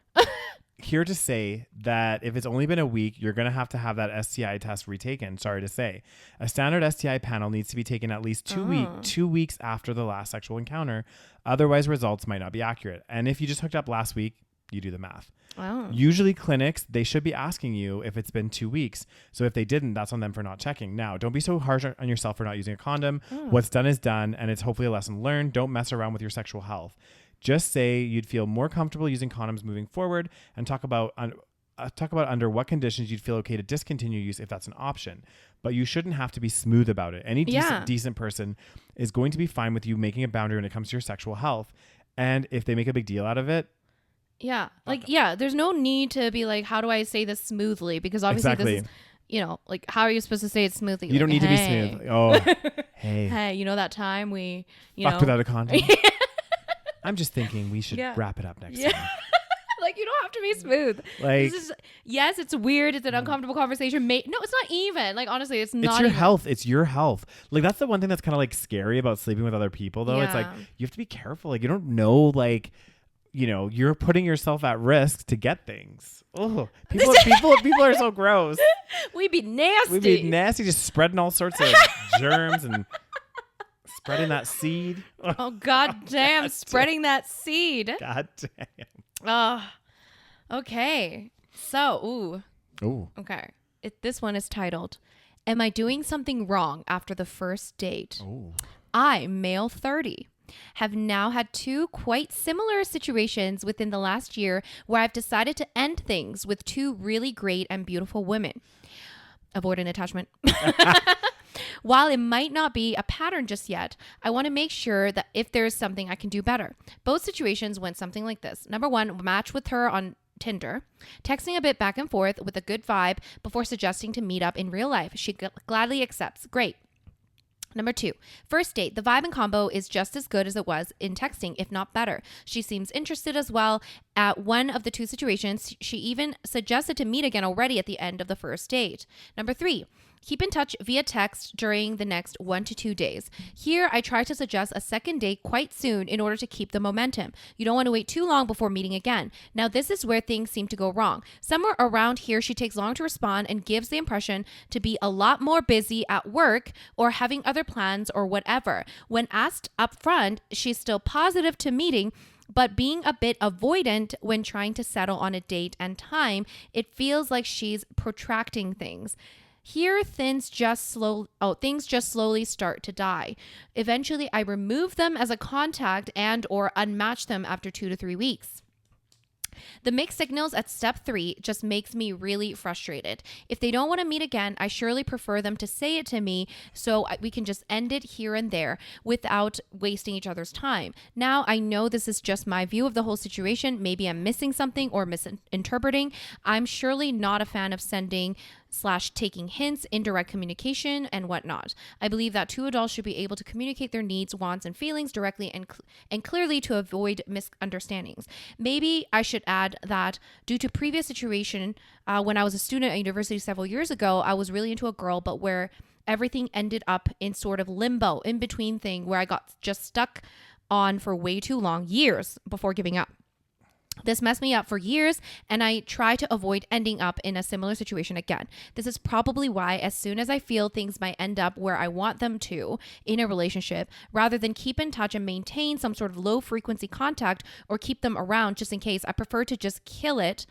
here to say that if it's only been a week, you're going to have that STI test retaken. Sorry to say. A standard STI panel needs to be taken at least 2 weeks after the last sexual encounter. Otherwise, results might not be accurate. And if you just hooked up last week, you do the math. Wow. Usually clinics, they should be asking you if it's been 2 weeks. So if they didn't, that's on them for not checking. Now, don't be so harsh on yourself for not using a condom. What's done is done, and it's hopefully a lesson learned. Don't mess around with your sexual health. Just say you'd feel more comfortable using condoms moving forward, and talk about under what conditions you'd feel okay to discontinue use if that's an option. But you shouldn't have to be smooth about it. Any decent person is going to be fine with you making a boundary when it comes to your sexual health. And if they make a big deal out of it, there's no need to be like, how do I say this smoothly? Because obviously this is, like, how are you supposed to say it smoothly? You don't need to be smooth. Oh, hey. Hey, that time we, fucked without a condom? I'm just thinking we should wrap it up next time. Like, you don't have to be smooth. Like, yes, it's weird. It's an uncomfortable conversation. No, it's not even. Like, honestly, it's not. It's your health. It's your health. Like, that's the one thing that's kind of like scary about sleeping with other people, though. Yeah. It's like, you have to be careful. Like, you don't know, like, you're putting yourself at risk to get things. Oh, people are so gross. We'd be nasty. Just spreading all sorts of germs and spreading that seed. Oh, God damn. Spreading that seed. God damn. Oh, okay. So, okay. This one is titled, Am I Doing Something Wrong After the First Date? Ooh. I, male 30. Have now had 2 quite similar situations within the last year where I've decided to end things with 2 really great and beautiful women. Avoidant attachment. While it might not be a pattern just yet, I want to make sure that if there is something I can do better. Both situations went something like this. Number 1, match with her on Tinder, texting a bit back and forth with a good vibe before suggesting to meet up in real life. She gladly accepts. Great. Number 2, first date. The vibe and combo is just as good as it was in texting, if not better. She seems interested as well. At one of the 2 situations, she even suggested to meet again already at the end of the first date. Number 3, keep in touch via text during the next 1 to 2 days. Here, I try to suggest a second date quite soon in order to keep the momentum. You don't want to wait too long before meeting again. Now, this is where things seem to go wrong. Somewhere around here, she takes long to respond and gives the impression to be a lot more busy at work or having other plans or whatever. When asked up front, she's still positive to meeting, but being a bit avoidant when trying to settle on a date and time. It feels like she's protracting things. Here, things just slowly start to die. Eventually, I remove them as a contact and or unmatch them after 2 to 3 weeks. The mixed signals at step 3 just makes me really frustrated. If they don't want to meet again, I surely prefer them to say it to me so we can just end it here and there without wasting each other's time. Now, I know this is just my view of the whole situation. Maybe I'm missing something or misinterpreting. I'm surely not a fan of sending/taking hints, indirect communication, and whatnot. I believe that 2 adults should be able to communicate their needs, wants, and feelings directly and clearly to avoid misunderstandings. Maybe I should add that due to previous situation, when I was a student at university several years ago, I was really into a girl, but where everything ended up in sort of limbo, in between thing where I got just stuck on for way too long, years before giving up. This messed me up for years, and I try to avoid ending up in a similar situation again. This is probably why as soon as I feel things might end up where I want them to in a relationship, rather than keep in touch and maintain some sort of low frequency contact or keep them around just in case, I prefer to just kill it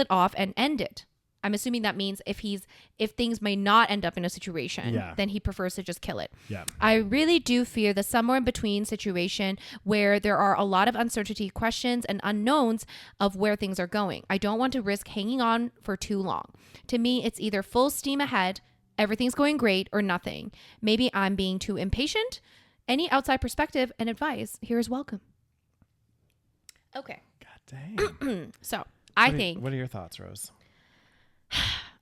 off and end it. I'm assuming that means if things may not end up in a situation, then he prefers to just kill it. Yeah. I really do fear the somewhere in between situation where there are a lot of uncertainty, questions, and unknowns of where things are going. I don't want to risk hanging on for too long. To me, it's either full steam ahead, everything's going great, or nothing. Maybe I'm being too impatient. Any outside perspective and advice here is welcome. Okay. God dang. So I think. What are your thoughts, Rose?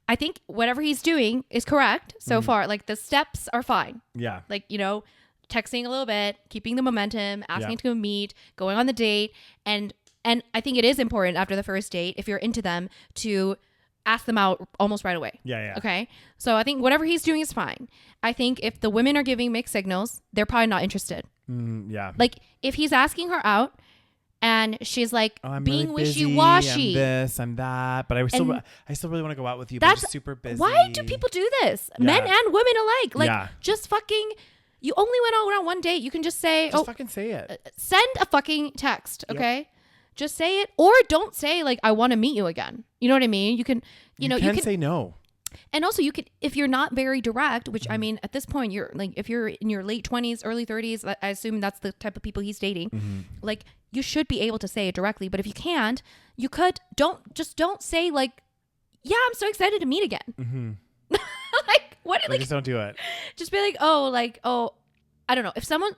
I think whatever he's doing is correct so far. Like the steps are fine. Yeah. Like, texting a little bit, keeping the momentum, asking to go meet, going on the date. And I think it is important after the first date, if you're into them, to ask them out almost right away. Yeah. Okay. So I think whatever he's doing is fine. I think if the women are giving mixed signals, they're probably not interested. Yeah. Like if he's asking her out, and she's like being really busy, wishy-washy. I'm this, I'm that, but I still really want to go out with you. But I'm just super busy. Why do people do this? Yeah. Men and women alike. Like, just fucking. You only went out on one date. You can just say, fucking say it. Send a fucking text, okay? Yep. Just say it, or don't say like I want to meet you again. You know what I mean? You can, you can say no. And also you could, if you're not very direct, which I mean, at this point, you're like, if you're in your late 20s, early 30s, I assume that's the type of people he's dating. Like, you should be able to say it directly. But if you can't, you could, don't say like, yeah, I'm so excited to meet again. Like, what? Like, just don't do it. Just be like, oh, I don't know. If someone,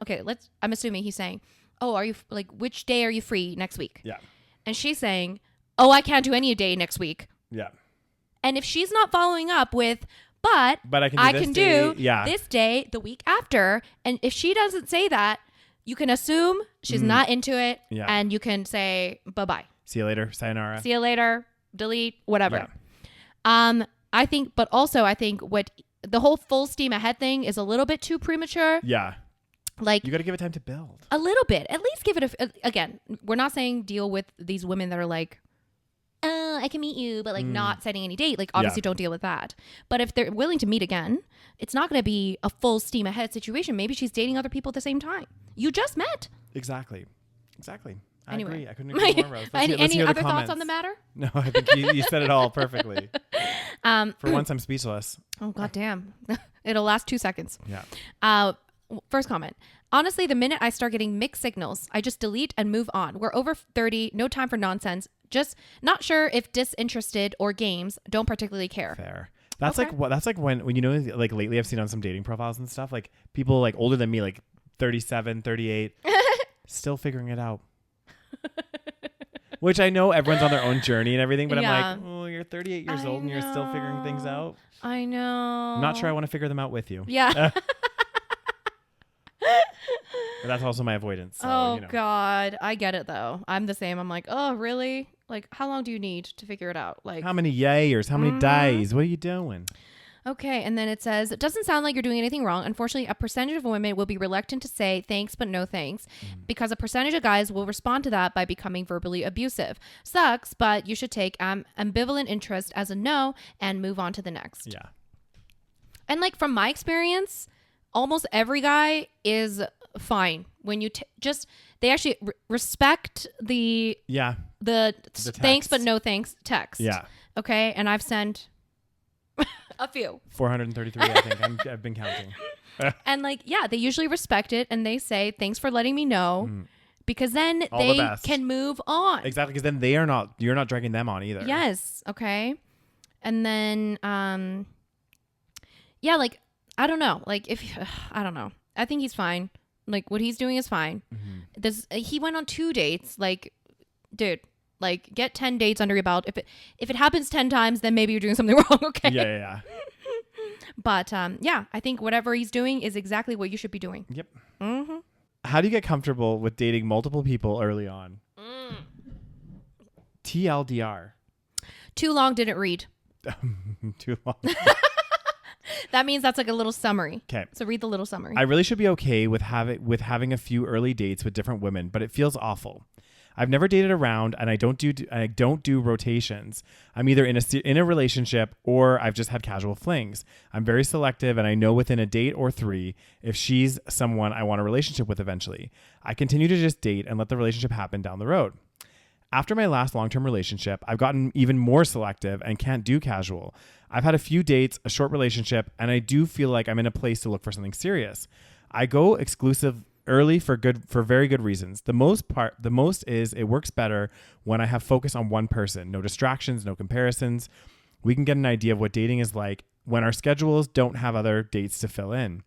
I'm assuming he's saying, oh, are you like, which day are you free next week? Yeah. And she's saying, oh, I can't do any day next week. Yeah. And if she's not following up with, but I can do this day the week after. And if she doesn't say that, you can assume she's not into it. Yeah. And you can say, bye-bye. See you later. Sayonara. See you later. Delete. Whatever. Yeah. I think what the whole full steam ahead thing is a little bit too premature. Yeah. Like, you got to give it time to build. A little bit. At least give it again, we're not saying deal with these women that are like, I can meet you, but like not setting any date. Like, obviously don't deal with that. But if they're willing to meet again, it's not going to be a full steam ahead situation. Maybe she's dating other people at the same time. You just met. Exactly. I agree. I couldn't agree more, Rose. Any other thoughts on the matter? No, I think you said it all perfectly. For once, I'm speechless. Oh, goddamn. It'll last 2 seconds. Yeah. First comment. Honestly, the minute I start getting mixed signals, I just delete and move on. We're over 30. No time for nonsense. Just not sure if disinterested or games. Don't particularly care. Fair. That's okay. That's like when like lately I've seen on some dating profiles and stuff, like people like older than me, like 37, 38, still figuring it out. Which I know everyone's on their own journey and everything, but I'm like, oh, you're you're 38 years old and you're still figuring things out. I know. I'm not sure I want to figure them out with you. Yeah. But that's also my avoidance. So, God. I get it, though. I'm the same. I'm like, oh, really? Like, how long do you need to figure it out? Like, how many years? How many days? What are you doing? Okay. And then it says, it doesn't sound like you're doing anything wrong. Unfortunately, a percentage of women will be reluctant to say thanks, but no thanks, because a percentage of guys will respond to that by becoming verbally abusive. Sucks, but you should take ambivalent interest as a no and move on to the next. Yeah. And like from my experience, almost every guy is fine when you they actually respect the thanks but no thanks text. Yeah. Okay. And I've sent a few. 433, I think. I've been counting. And like, yeah, they usually respect it and they say, thanks for letting me know. Because then they can move on. Exactly. Because then you're not dragging them on either. Yes. Okay. And then, yeah, like, I don't know. Like I don't know. I think he's fine. Like what he's doing is fine. He went on 2 dates. Like, dude, like get 10 dates under your belt. If it happens 10 times, then maybe you're doing something wrong. Okay. Yeah. But yeah, I think whatever he's doing is exactly what you should be doing. Yep. How do you get comfortable with dating multiple people early on? TLDR. Too long, didn't read. Too long. That means that's like a little summary. Okay. So read the little summary. I really should be okay with having a few early dates with different women, but it feels awful. I've never dated around, and I don't do rotations. I'm either in a relationship or I've just had casual flings. I'm very selective, and I know within a date or 3 if she's someone I want a relationship with eventually. I continue to just date and let the relationship happen down the road. After my last long-term relationship, I've gotten even more selective and can't do casual. I've had a few dates, a short relationship, and I do feel like I'm in a place to look for something serious. I go exclusive early for very good reasons. The most is it works better when I have focus on one person. No distractions, no comparisons. We can get an idea of what dating is like when our schedules don't have other dates to fill in.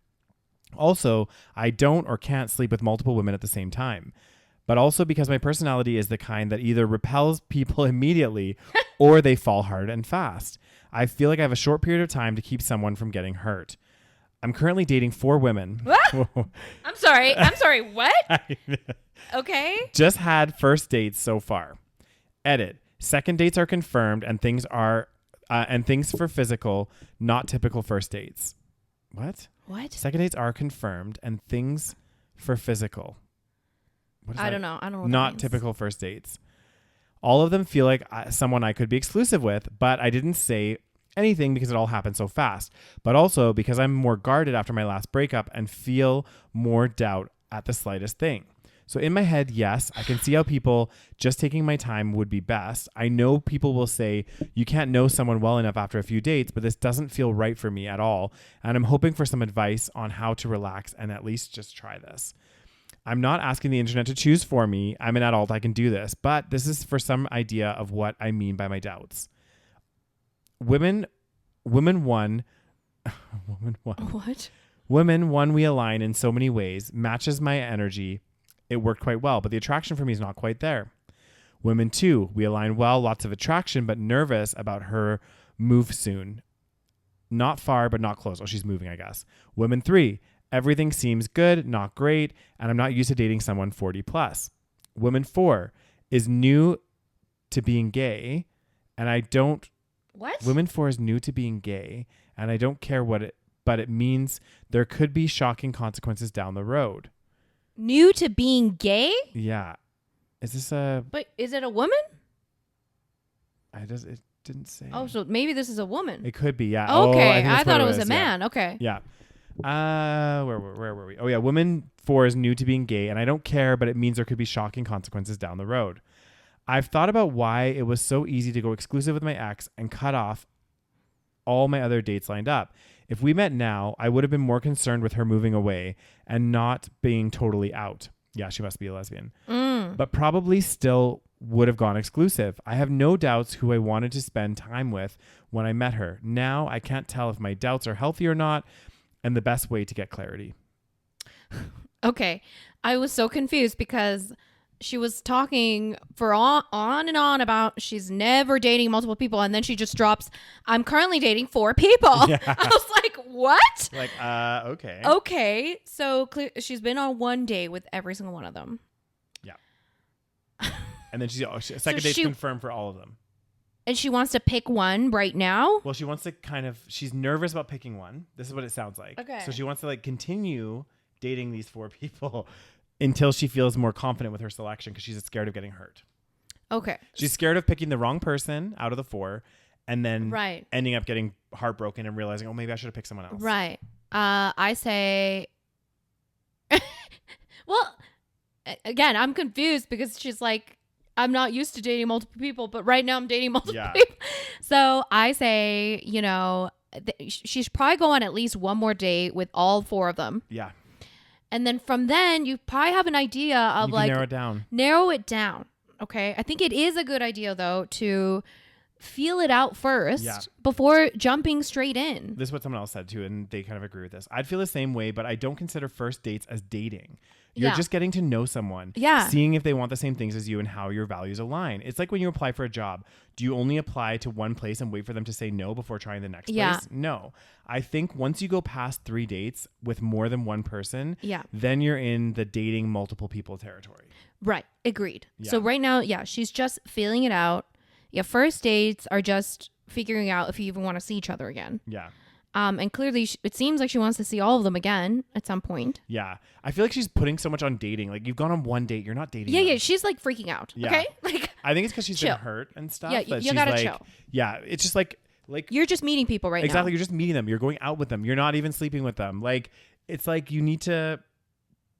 Also, I don't or can't sleep with multiple women at the same time. But also because my personality is the kind that either repels people immediately or they fall hard and fast. I feel like I have a short period of time to keep someone from getting hurt. I'm currently dating 4 women. I'm sorry. What? Okay. Just had first dates so far. Edit. Second dates are confirmed and things for physical, not typical first dates. What? Second dates are confirmed and things for physical. I don't know. Not typical first dates. All of them feel like someone I could be exclusive with, but I didn't say anything because it all happened so fast. But also because I'm more guarded after my last breakup and feel more doubt at the slightest thing. So in my head, yes, I can see how people just taking my time would be best. I know people will say you can't know someone well enough after a few dates, but this doesn't feel right for me at all. And I'm hoping for some advice on how to relax and at least just try this. I'm not asking the internet to choose for me. I'm an adult. I can do this. But this is for some idea of what I mean by my doubts. Women one. What? Women one, we align in so many ways. Matches my energy. It worked quite well, but the attraction for me is not quite there. Women 2, we align well. Lots of attraction, but nervous about her move soon. Not far, but not close. Oh, she's moving, I guess. Women 3. Everything seems good, not great, and I'm not used to dating someone 40 plus. Woman 4 is new to being gay, and I don't... What? Woman 4 is new to being gay, and I don't care but it means there could be shocking consequences down the road. New to being gay? Yeah. Is this a... But is it a woman? It didn't say. Oh, so maybe this is a woman. It could be, yeah. Okay, I thought it was a man. Yeah. Okay. Yeah. Where were we? Oh yeah, woman 4 is new to being gay, and I don't care, but it means there could be shocking consequences down the road. I've thought about why it was so easy to go exclusive with my ex and cut off all my other dates lined up. If we met now, I would have been more concerned with her moving away and not being totally out. Yeah, she must be a lesbian. But probably still would have gone exclusive. I have no doubts who I wanted to spend time with when I met her. Now I can't tell if my doubts are healthy or not, and the best way to get clarity. Okay. I was so confused because she was talking for on and on about she's never dating multiple people, and then she just drops, I'm currently dating 4 people. Yeah. I was like, what? Like, okay. Okay. So she's been on 1 date with every single one of them. Yeah. And then second date's confirmed for all of them. And she wants to pick one right now? Well, she wants to she's nervous about picking one. This is what it sounds like. Okay. So she wants to like continue dating these 4 people until she feels more confident with her selection because she's scared of getting hurt. Okay. She's scared of picking the wrong person out of the 4 and then ending up getting heartbroken and realizing, oh, maybe I should have picked someone else. Right. I say, well, again, I'm confused because she's like, I'm not used to dating multiple people, but right now I'm dating multiple people. So I say, you know, she's probably go on at least one more date with all 4 of them. Yeah. And then from then you probably have an idea of like narrow it down. Okay. I think it is a good idea though to feel it out first before jumping straight in. This is what someone else said too, and they kind of agree with this. I'd feel the same way, but I don't consider first dates as dating. You're just getting to know someone, seeing if they want the same things as you and how your values align. It's like when you apply for a job. Do you only apply to one place and wait for them to say no before trying the next place? No. I think once you go past 3 dates with more than one person, then you're in the dating multiple people territory. Right. Agreed. Yeah. So right now, she's just feeling it out. Yeah, first dates are just figuring out if you even want to see each other again. Yeah. And clearly, it seems like she wants to see all of them again at some point. Yeah. I feel like she's putting so much on dating. Like, you've gone on 1 date. You're not dating them. Yeah. She's, like, freaking out. Yeah. Okay? Like, I think it's because she's been hurt and stuff. Yeah, you gotta chill. Yeah. It's just like... You're just meeting people right now. Exactly. You're just meeting them. You're going out with them. You're not even sleeping with them. Like, it's like you need to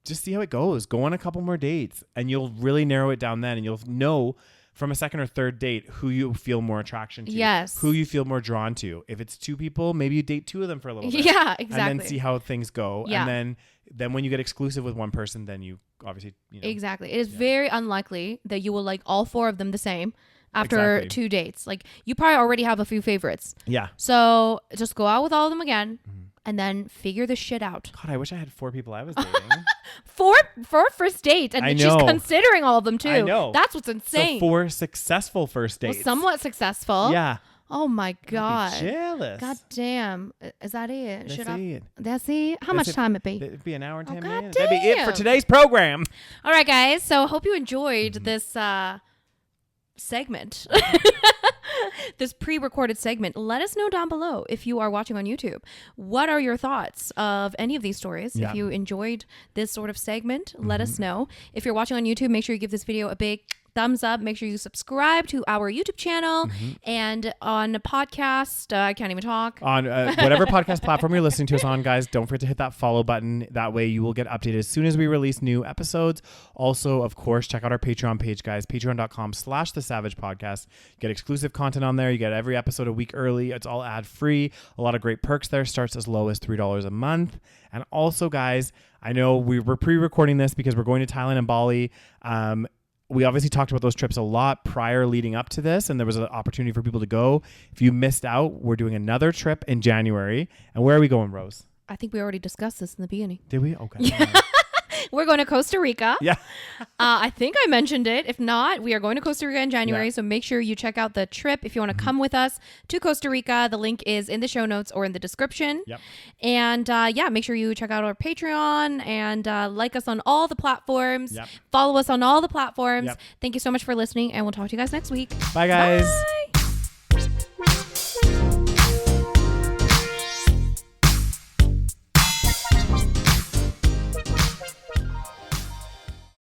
just see how it goes. Go on a couple more dates. And you'll really narrow it down then. And you'll know... from a second or third date, who you feel more attraction to. Yes. Who you feel more drawn to. If it's 2 people, maybe you date 2 of them for a little bit. Yeah, exactly. And then see how things go. Yeah. And then when you get exclusive with one person, then you obviously, Exactly. It is very unlikely that you will like all 4 of them the same after 2 dates. Like, you probably already have a few favorites. Yeah. So just go out with all of them again. And then figure this shit out. God, I wish I had 4 people I was dating. 4 first dates, and then she's considering all of them too. I know. That's what's insane. So 4 successful first dates. Well, somewhat successful. Yeah. Oh my God. I'd be jealous. God damn. Is that it? That's it. How much time it be? It'd be an hour and 10 God minutes. damn. That'd be it for today's program. All right, guys. So hope you enjoyed this segment. This pre-recorded segment. Let us know down below if you are watching on YouTube. What are your thoughts of any of these stories? Yeah. If you enjoyed this sort of segment, let us know. If you're watching on YouTube, make sure you give this video a big thumbs up. Make sure you subscribe to our YouTube channel and on a podcast. I can't even talk. On whatever podcast platform you're listening to us on, guys, don't forget to hit that follow button. That way you will get updated as soon as we release new episodes. Also, of course, check out our Patreon page, guys. Patreon.com/The SaVeg Podcast. You get exclusive content on there. You get every episode a week early. It's all ad free. A lot of great perks there. Starts as low as $3 a month. And also, guys, I know we were pre-recording this because we're going to Thailand and Bali. We obviously talked about those trips a lot prior leading up to this, and there was an opportunity for people to go. If you missed out, we're doing another trip in January. And where are we going, Rose? I think we already discussed this in the beginning. Did we? Okay. Yeah. We're going to Costa Rica. Yeah. I think I mentioned it. If not, we are going to Costa Rica in January. Yeah. So make sure you check out the trip if you want to come with us to Costa Rica. The link is in the show notes or in the description. Yep. And make sure you check out our Patreon and like us on all the platforms. Yep. Follow us on all the platforms. Yep. Thank you so much for listening, and we'll talk to you guys next week. Bye, guys. Bye.